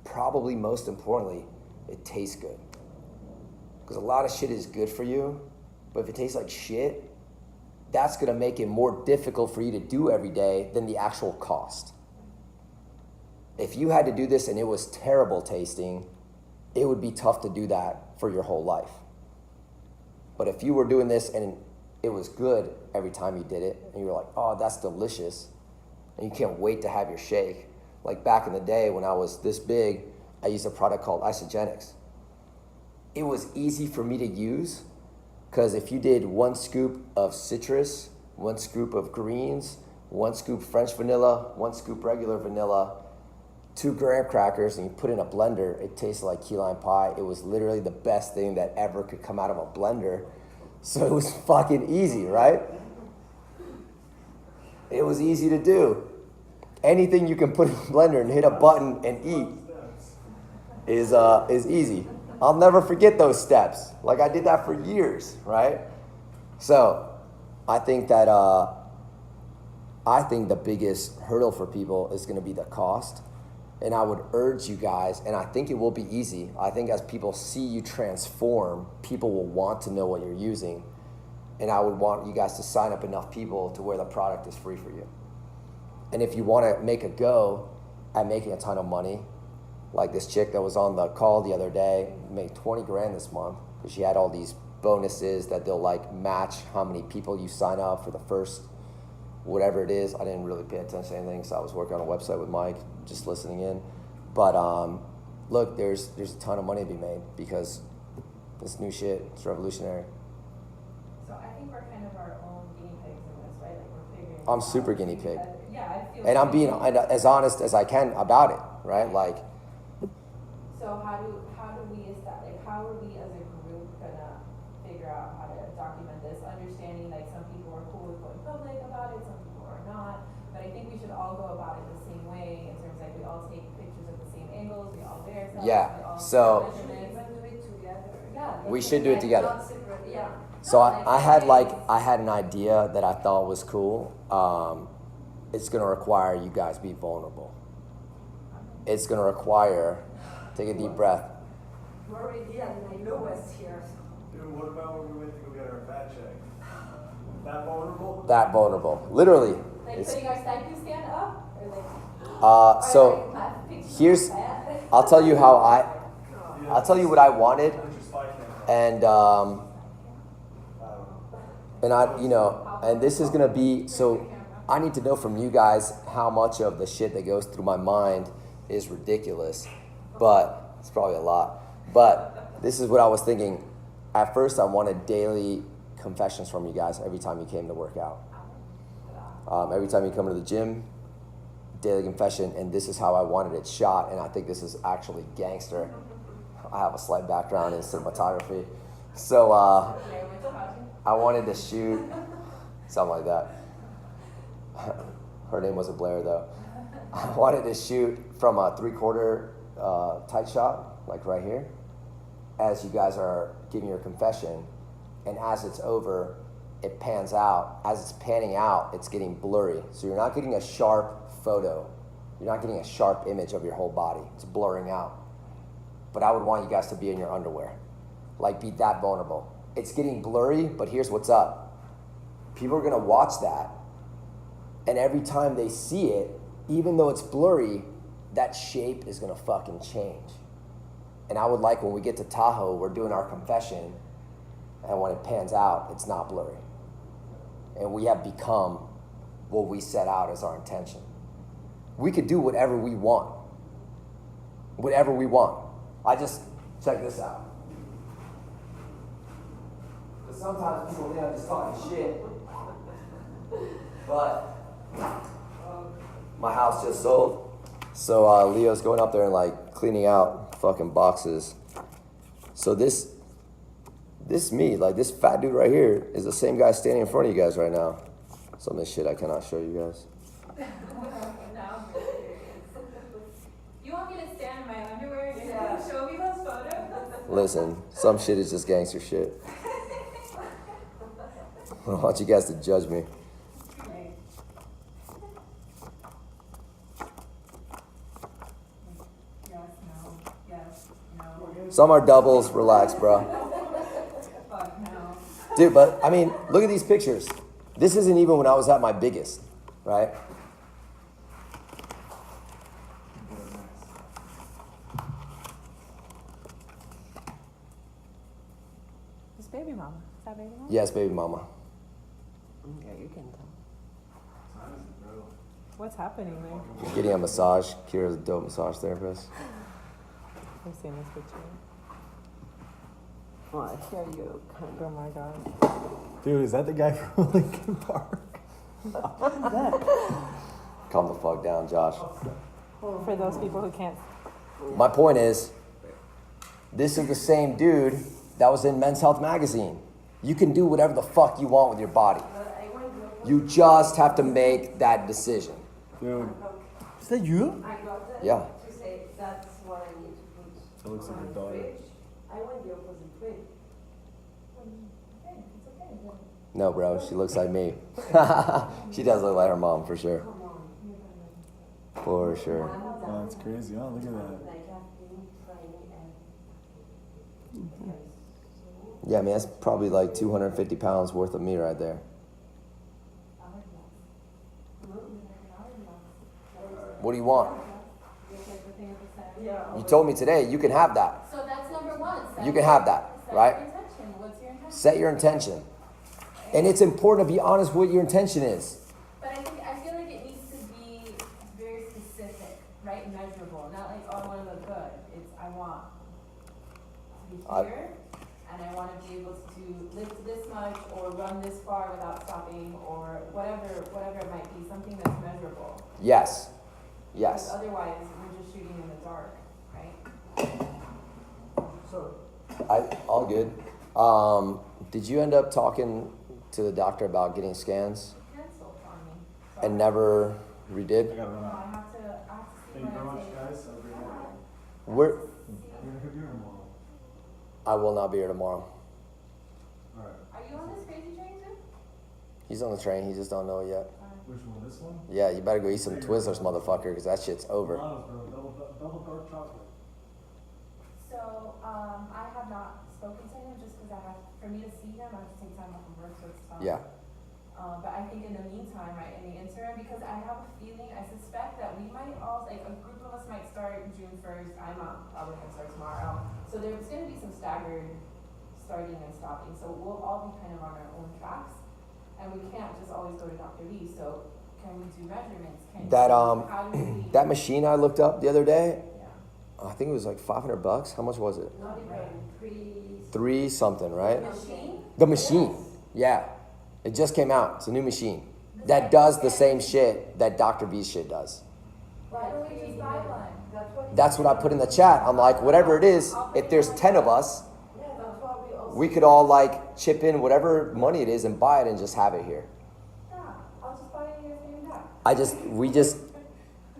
probably most importantly, it tastes good. Because a lot of shit is good for you, but if it tastes like shit, that's gonna make it more difficult for you to do every day than the actual cost. If you had to do this and it was terrible tasting, it would be tough to do that for your whole life. But if you were doing this and it was good every time you did it, and you were like, oh, that's delicious, and you can't wait to have your shake. Like back in the day when I was this big, I used a product called Isogenics. It was easy for me to use, because if you did 1 scoop of citrus, 1 scoop of greens, 1 scoop French vanilla, 1 scoop regular vanilla, 2 graham crackers and you put it in a blender, it tasted like key lime pie. It was literally the best thing that ever could come out of a blender. So it was fucking easy, right? It was easy to do. Anything you can put in a blender and hit a button and eat is easy. I'll never forget those steps. Like I did that for years, right? So I think that the biggest hurdle for people is going to be the cost. And I would urge you guys, and I think it will be easy. I think as people see you transform, people will want to know what you're using. And I would want you guys to sign up enough people to where the product is free for you. And if you want to make a go at making a ton of money, like this chick that was on the call the other day, made 20 grand this month because she had all these bonuses that they'll like match how many people you sign up for the first whatever it is. I didn't really pay attention to anything, so I was working on a website with Mike, just listening in. But look, there's a ton of money to be made because this new shit, it's revolutionary. So I think we're kind of our own guinea pigs in this, right? Like we're figuring. I'm super guinea pig. Yeah, I feel. And I'm being as honest as I can about it, right? Like, So how do we establish? Like, how are we as a group gonna figure out how to document this? Understanding like some people are cool with going public about it, some people are not. But I think we should all go about it the same way in terms like we all take pictures at the same angles, we all wear ourselves, Yeah, we all so- measurements. Even do it together. Yeah, we should do it together. Not separate, yeah. So I had an idea that I thought was cool. It's gonna require you guys be vulnerable. It's gonna require, take a deep breath. We're already at my lowest here. Dude, what about when we went to go get our fat check? That vulnerable? That vulnerable, literally. Like It's, putting our psyche stand up, or like. so here's, I'll tell you what I wanted, Where's your spy cam from? and I don't know. and and this is gonna be, so I need to know from you guys how much of the shit that goes through my mind is ridiculous, but it's probably a lot. But this is what I was thinking. At first, I wanted daily confessions from you guys every time you came to work out. Every time you come to the gym, daily confession, and this is how I wanted it shot, and I think this is actually gangster. I have a slight background in cinematography. So I wanted to shoot something like that. Her name wasn't Blair though. I wanted to shoot from a 3/4 tight shot, like right here, as you guys are giving your confession, and as it's over, it pans out. As it's panning out, it's getting blurry. So you're not getting a sharp photo. You're not getting a sharp image of your whole body. It's blurring out. But I would want you guys to be in your underwear. Like, be that vulnerable. It's getting blurry, but here's what's up. People are gonna watch that, and every time they see it, even though it's blurry, that shape is gonna fucking change. And I would like when we get to Tahoe, we're doing our confession, and when it pans out, it's not blurry. And we have become what we set out as our intention. We could do whatever we want. Whatever we want. Check this out. Because sometimes people think I'm just talking shit. But my house just sold. So Leo's going up there and like cleaning out fucking boxes. So this me, like this fat dude right here, is the same guy standing in front of you guys right now. Some of this shit I cannot show you guys. Now I'm really curious. You want me to stand in my underwear and show me those photos? Listen, some shit is just gangster shit. I don't want you guys to judge me. Right. Yes, no, yes, no, Some are doubles, relax, bro. fuck no. Dude, but I mean, look at these pictures. This isn't even when I was at my biggest, right? It's baby mama. Is that baby mama? Yes, baby mama. Yeah, you can tell. Time is bro. What's happening there? Getting a massage. Kira's a dope massage therapist. I've seen this picture. Well, I hear you kind Oh my god. Dude, is that the guy from Lincoln Park? Calm the fuck down, Josh. For those people who can't. My point is, this is the same dude that was in Men's Health magazine. You can do whatever the fuck you want with your body. But I went the opposite. You just have to make that decision. Dude, Look, is that you? I got that Yeah. to say that's what I need to put That looks like on your my daughter. fridge. I went the opposite way. No, bro, she looks like me. She does look like her mom, for sure. Come on. For sure. I'm Oh, down. that's crazy. Oh, look at that. Like I've been trying and Yeah, man, that's probably like 250 pounds worth of me right there. What do you want? yeah. You told me today you can have that. So that's number one. You can have that, Set right? your intention. What's your intention? Set your intention. And it's important to be honest what your intention is. But I feel like it needs to be very specific, right? Measurable. Not like, oh, I want to look good. It's I want to be I- here, and I want to be able to lift this much or run this far without stopping or whatever it might be. Something that's measurable. Yes. Because Yes. otherwise, we're just shooting in the dark, right? So, All good. Did you end up talking to the doctor about getting scans Canceled on me. So and never I redid? gotta run I out. have to see Thank you very when I much, take. guys. Have a great night. We're, You're gonna come here tomorrow. I will not be here tomorrow. Alright. Are you on this crazy train too? He's on the train. He just don't know it yet. Which one? This one? Yeah, you better go eat some Twizzlers, motherfucker, because that shit's over. Bananas, bro. Double dark chocolate. So, I have not spoken to him just because for me to see him, I have to take time off from work, so it's fine. Yeah. But I think in the meantime, right, in the interim, because I have a feeling, I suspect that we might all, like, a group of us might start June 1st. I'm probably gonna start tomorrow. So there's gonna be some staggered starting and stopping. So we'll all be kind of on our own tracks. And we can't just always go to Dr. Lee. So can we do measurements? That, How do we? That machine I looked up the other day, Yeah. I think it was like $500. How much was it? Not even three. 3 something, right? Machine? The machine. Yeah. It just came out. It's a new machine that does the same shit that Dr. B's shit does. Why don't we just buy one? That's what I put in the chat. I'm like, whatever it is, if there's 10 of us, Yeah, that's why we also. we could all like chip in whatever money it is and buy it and just have it here. Yeah, I'll just buy it and you're paying back.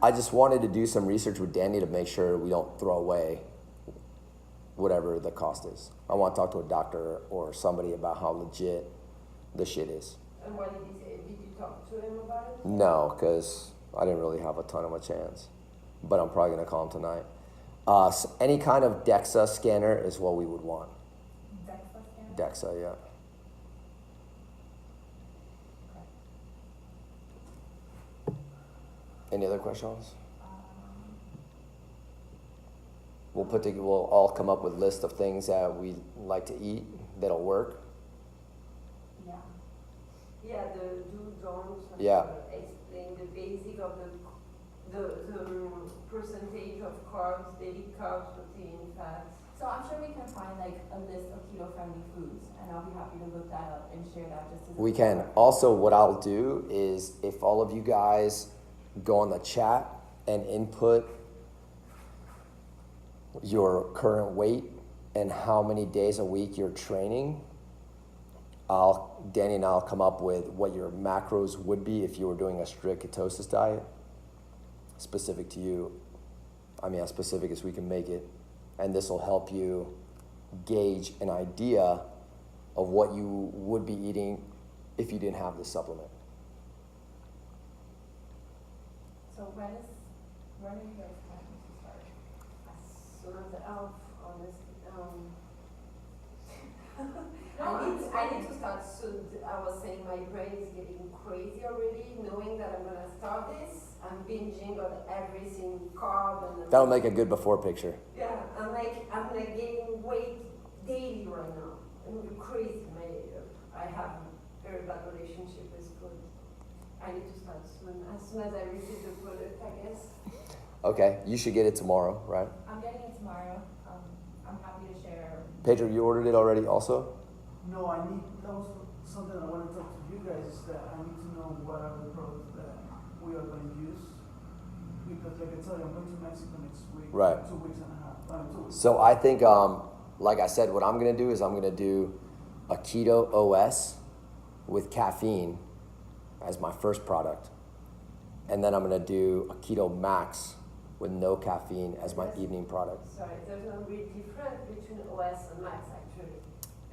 I just wanted to do some research with Danny to make sure we don't throw away whatever the cost is. I want to talk to a doctor or somebody about how legit the shit is. And what did he say? Did you talk to him about it? No, because I didn't really have a ton of a chance. But I'm probably going to call him tonight. Any kind of DEXA scanner is what we would want. DEXA scanner? DEXA, yeah. Any other questions? We'll all come up with list of things that we like to eat that'll work. Yeah. Yeah, the do, don't. Yeah. Explain the basic of the percentage of carbs, daily carbs, protein, fats. So I'm sure we can find like a list of keto-friendly foods, and I'll be happy to look that up and share that just as a We can. Also, what I'll do is if all of you guys go on the chat and input your current weight and how many days a week you're training, Danny and I'll come up with what your macros would be if you were doing a strict ketosis diet, specific to you. I mean, as specific as we can make it. And this will help you gauge an idea of what you would be eating if you didn't have this supplement. So when are you guys planning to start? As soon as honestly, No, I need to start soon. I was saying my brain is getting crazy already, knowing that I'm gonna start this. I'm binging on everything carb and. That'll make a good before picture. Yeah, I'm like gaining weight daily right now. I'm crazy. I have a very bad relationship with food. I need to start soon. As soon as I receive the product, I guess. Okay, you should get it tomorrow, right? I'm getting it tomorrow. I'm happy to share. Pedro, you ordered it already also? No, that was something I wanted to talk to you guys, is that I need to know what are the products that we are going to use. because like I tell you, I'm going to Mexico next week. Right. 2 weeks and a half. 2 weeks. So I think, like I said, what I'm gonna do is I'm gonna do a keto OS with caffeine as my first product, and then I'm gonna do a keto max with no caffeine as my evening product. Sorry, there's no real difference between OS and Max actually.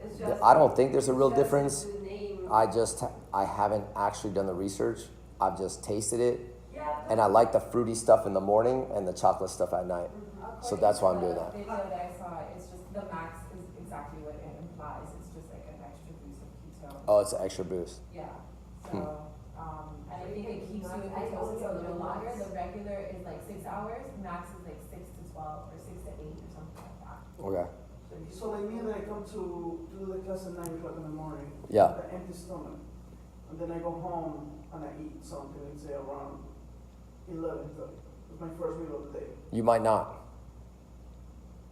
It's just. I don't think there's a real just difference. the name. I haven't actually done the research. I've just tasted it, Yeah. and I like the fruity stuff in the morning and the chocolate stuff at night. So that's why I'm doing that. The video that I saw, it's just the max is exactly what it implies. It's just like an extra boost of ketone. Oh, it's an extra boost. Yeah. So, and I think it keeps you in ketosis a little longer. The regular is like 6 hours. Max is like 6 to 12 or 6 to 8 or something like that. Okay. So like me, that I come to do the class at 9 o'clock in the morning. Yeah. With an empty stomach. And then I go home and I eat something, let's say around 11:30. It's my first meal of the day. You might not.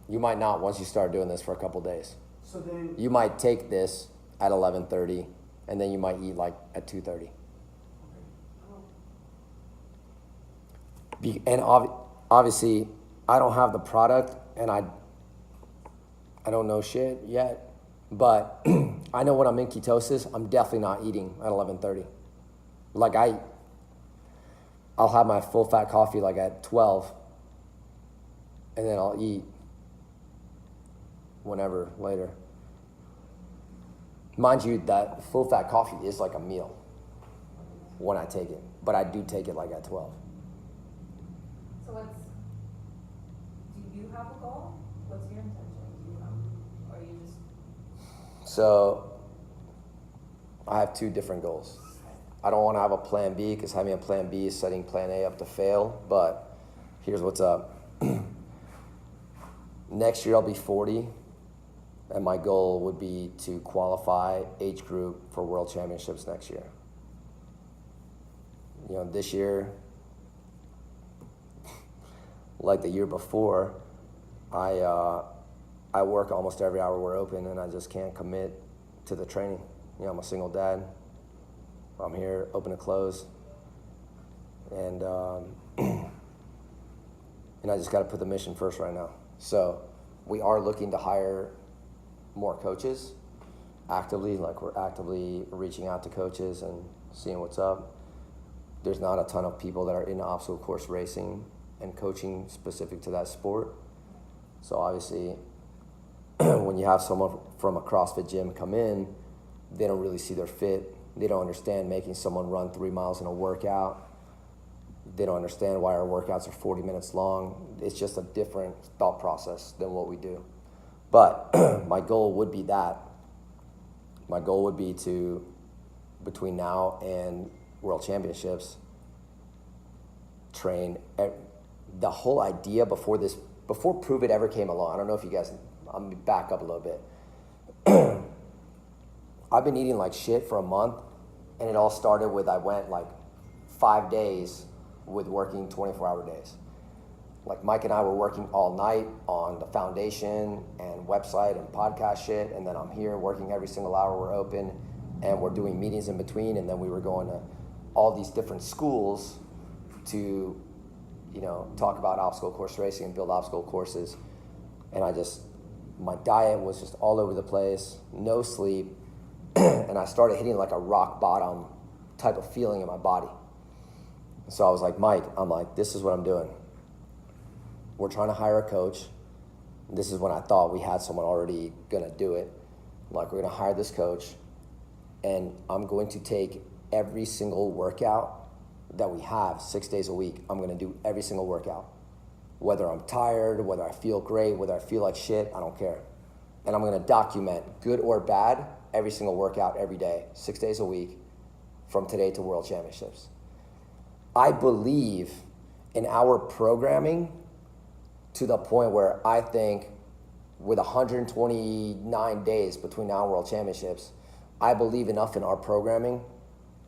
You might not once you start doing this for a couple days. So then, You might take this at 11:30, and then you might eat like at 2:30. And obviously, I don't have the product, and I don't know shit yet, but I know when I'm in ketosis, I'm definitely not eating at 11:30. Like I'll have my full fat coffee like at 12, and then I'll eat whenever later. Mind you, that full fat coffee is like a meal when I take it, but I do take it like at 12. So do you have a goal? What's your intention? Do you have, or you just? So I have two different goals. I don't want to have a plan B because having a plan B is setting plan A up to fail, but here's what's up. Next year I'll be 40, and my goal would be to qualify age group for world championships next year. You know, this year, like the year before, I work almost every hour we're open, and I just can't commit to the training. You know, I'm a single dad. I'm here open to close, and and I just got to put the mission first right now. So we are looking to hire more coaches actively. Like, we're actively reaching out to coaches and seeing what's up. There's not a ton of people that are in obstacle course racing and coaching specific to that sport. So obviously, when you have someone from a CrossFit gym come in, they don't really see their fit. They don't understand making someone run 3 miles in a workout. They don't understand why our workouts are 40 minutes long. It's just a different thought process than what we do. But my goal would be that. My goal would be to, between now and World Championships, train. The whole idea before Prove It ever came along, I don't know if you guys, I'm gonna back up a little bit. I've been eating like shit for a month, and it all started with, I went like 5 days with working 24-hour days. Like, Mike and I were working all night on the foundation and website and podcast shit, and then I'm here working every single hour we're open, and we're doing meetings in between, and then we were going to all these different schools to, you know, talk about obstacle course racing and build obstacle courses. And my diet was just all over the place, no sleep, and I started hitting like a rock bottom type of feeling in my body. So I was like, Mike, this is what I'm doing. We're trying to hire a coach. This is when I thought we had someone already gonna do it. Like, we're gonna hire this coach, and I'm going to take every single workout that we have 6 days a week. I'm gonna do every single workout. Whether I'm tired, whether I feel great, whether I feel like shit, I don't care. And I'm gonna document, good or bad, every single workout every day, 6 days a week, from today to World Championships. I believe in our programming to the point where I think with 129 days between now and World Championships, I believe enough in our programming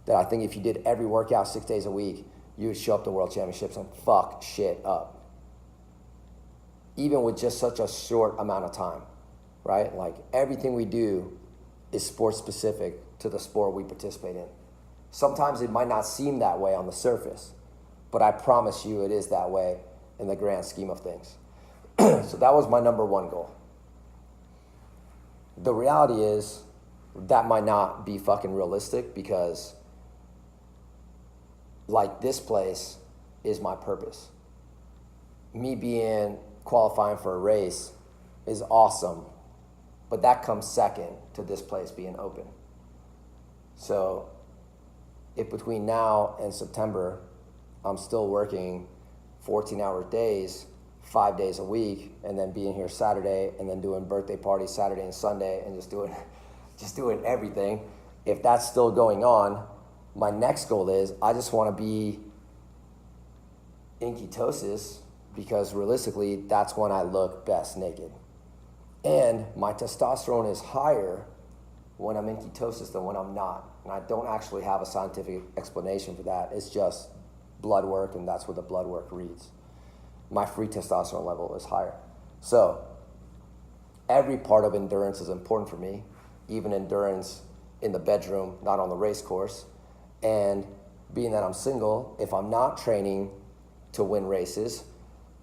that I think if you did every workout 6 days a week, you would show up to World Championships and fuck shit up. Even with just such a short amount of time, right? Like, everything we do is sport specific to the sport we participate in. Sometimes it might not seem that way on the surface, but I promise you it is that way in the grand scheme of things. So that was my number one goal. The reality is that might not be fucking realistic because like this place is my purpose. Me qualifying for a race is awesome, but that comes second to this place being open. So if between now and September, I'm still working 14-hour days, 5 days a week, and then being here Saturday, and then doing birthday parties Saturday and Sunday, and just doing everything. If that's still going on, my next goal is I just want to be in ketosis because realistically, that's when I look best naked. And my testosterone is higher when I'm in ketosis than when I'm not. And I don't actually have a scientific explanation for that. It's just blood work, and that's what the blood work reads. My free testosterone level is higher. So every part of endurance is important for me, even endurance in the bedroom, not on the race course. And being that I'm single, if I'm not training to win races,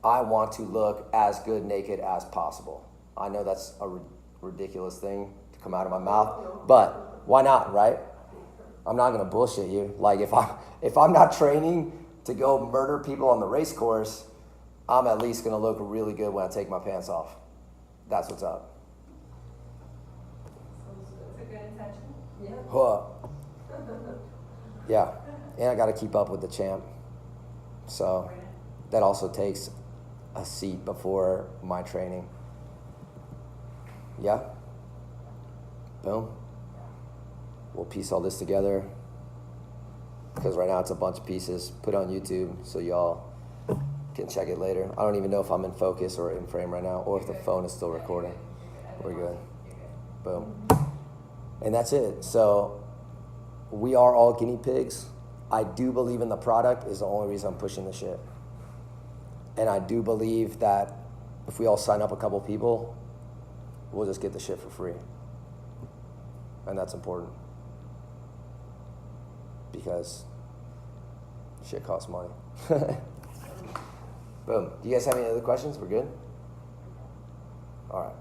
I want to look as good naked as possible. I know that's a ridiculous thing to come out of my mouth, but why not, right? I'm not gonna bullshit you. Like if I'm not training to go murder people on the race course, I'm at least gonna look really good when I take my pants off. That's what's up. It's a good intention. Yeah. Huh. Yeah, and I gotta keep up with the champ. So that also takes a seat before my training. Yeah? Boom. We'll piece all this together. Because right now it's a bunch of pieces. Put it on YouTube so y'all can check it later. I don't even know if I'm in focus or in frame right now, or if the phone is still recording. We're good. Boom. And that's it. So we are all guinea pigs. I do believe in the product is the only reason I'm pushing this shit. And I do believe that if we all sign up a couple people, we'll just get the shit for free. And that's important. Because shit costs money. Boom. Do you guys have any other questions? We're good? All right.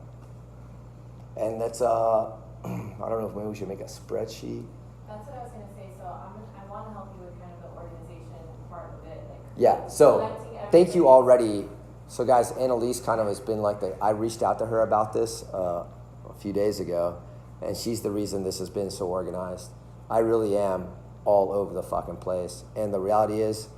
And that's, I don't know if maybe we should make a spreadsheet. That's what I was gonna say, so I wanna help you with kind of the organization part of it, like. Yeah, so collecting thank you everything. already. So guys, Annalise kind of has been like I reached out to her about this a few days ago, and she's the reason this has been so organized. I really am all over the fucking place. And the reality is,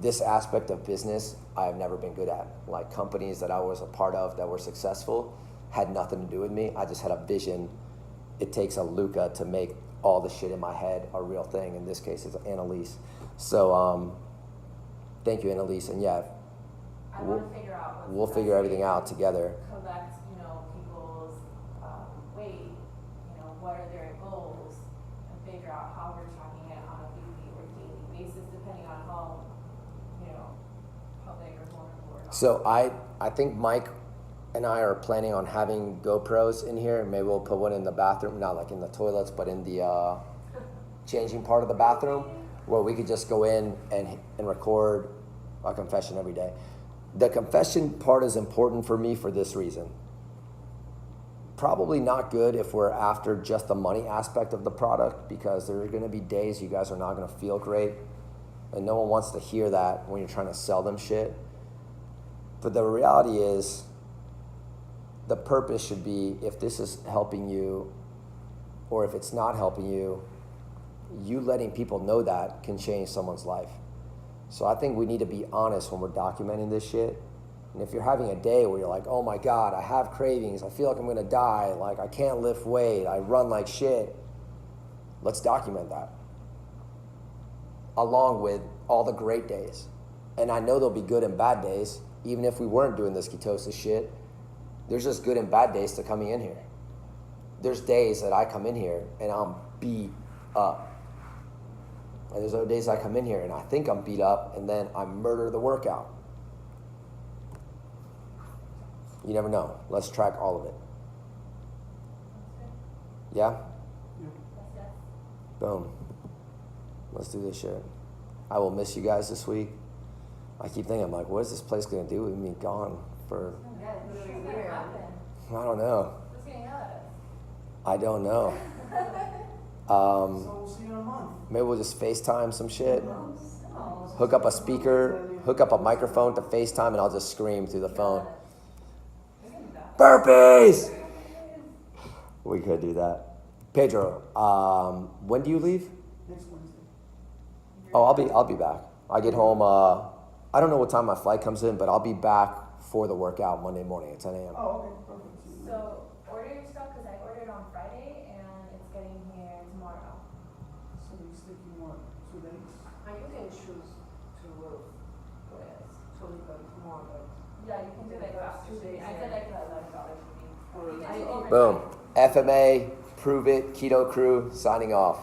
this aspect of business, I have never been good at. Like companies that I was a part of that were successful had nothing to do with me. I just had a vision. It takes a Luca to make all the shit in my head a real thing. In this case, it's Annalise. So thank you, Annalise. And yeah, I wanna figure out what's we'll the figure best everything way out to together. Collect, people's, weight, what are their goals, and figure out how we're tracking it on a weekly or daily basis, depending on how, big or vulnerable or not. So I think Mike and I are planning on having GoPros in here. Maybe we'll put one in the bathroom, not like in the toilets, but in the changing part of the bathroom, where we could just go in and record a confession every day. The confession part is important for me for this reason. Probably not good if we're after just the money aspect of the product, because there are gonna be days you guys are not gonna feel great, and no one wants to hear that when you're trying to sell them shit. But the reality is, the purpose should be, if this is helping you, or if it's not helping you, you letting people know that can change someone's life. So I think we need to be honest when we're documenting this shit. And if you're having a day where you're like, oh my God, I have cravings, I feel like I'm gonna die, like I can't lift weight, I run like shit, let's document that. Along with all the great days. And I know there'll be good and bad days, even if we weren't doing this ketosis shit. There's just good and bad days to coming in here. There's days that I come in here and I'm beat up. And there's other days I come in here and I think I'm beat up and then I murder the workout. You never know. Let's track all of it. Yeah? Boom. Let's do this shit. I will miss you guys this week. I keep thinking, I'm like, what is this place gonna do with me gone for? Yeah, it's just gonna happen. I don't know. Who's gonna yell at us? I don't know. So we'll see you in a month. Maybe we'll just FaceTime some shit. Oh. Hook up a speaker, hook up a microphone to FaceTime, and I'll just scream through the phone. Burpees! We could do that. Pedro, when do you leave? Next Wednesday. Oh, I'll be back. I get home. I don't know what time my flight comes in, but I'll be back for the workout Monday morning at 10 a.m. Oh, okay, perfect. So order your stuff because I ordered on Friday and it's getting here tomorrow. So you're sticking what, 2 days? And you can choose to leave it tomorrow. Yeah, you can do like after 2 days. I said like $11 for me. Alright. You can do overtime. Boom. FMA, prove it. Keto Crew signing off.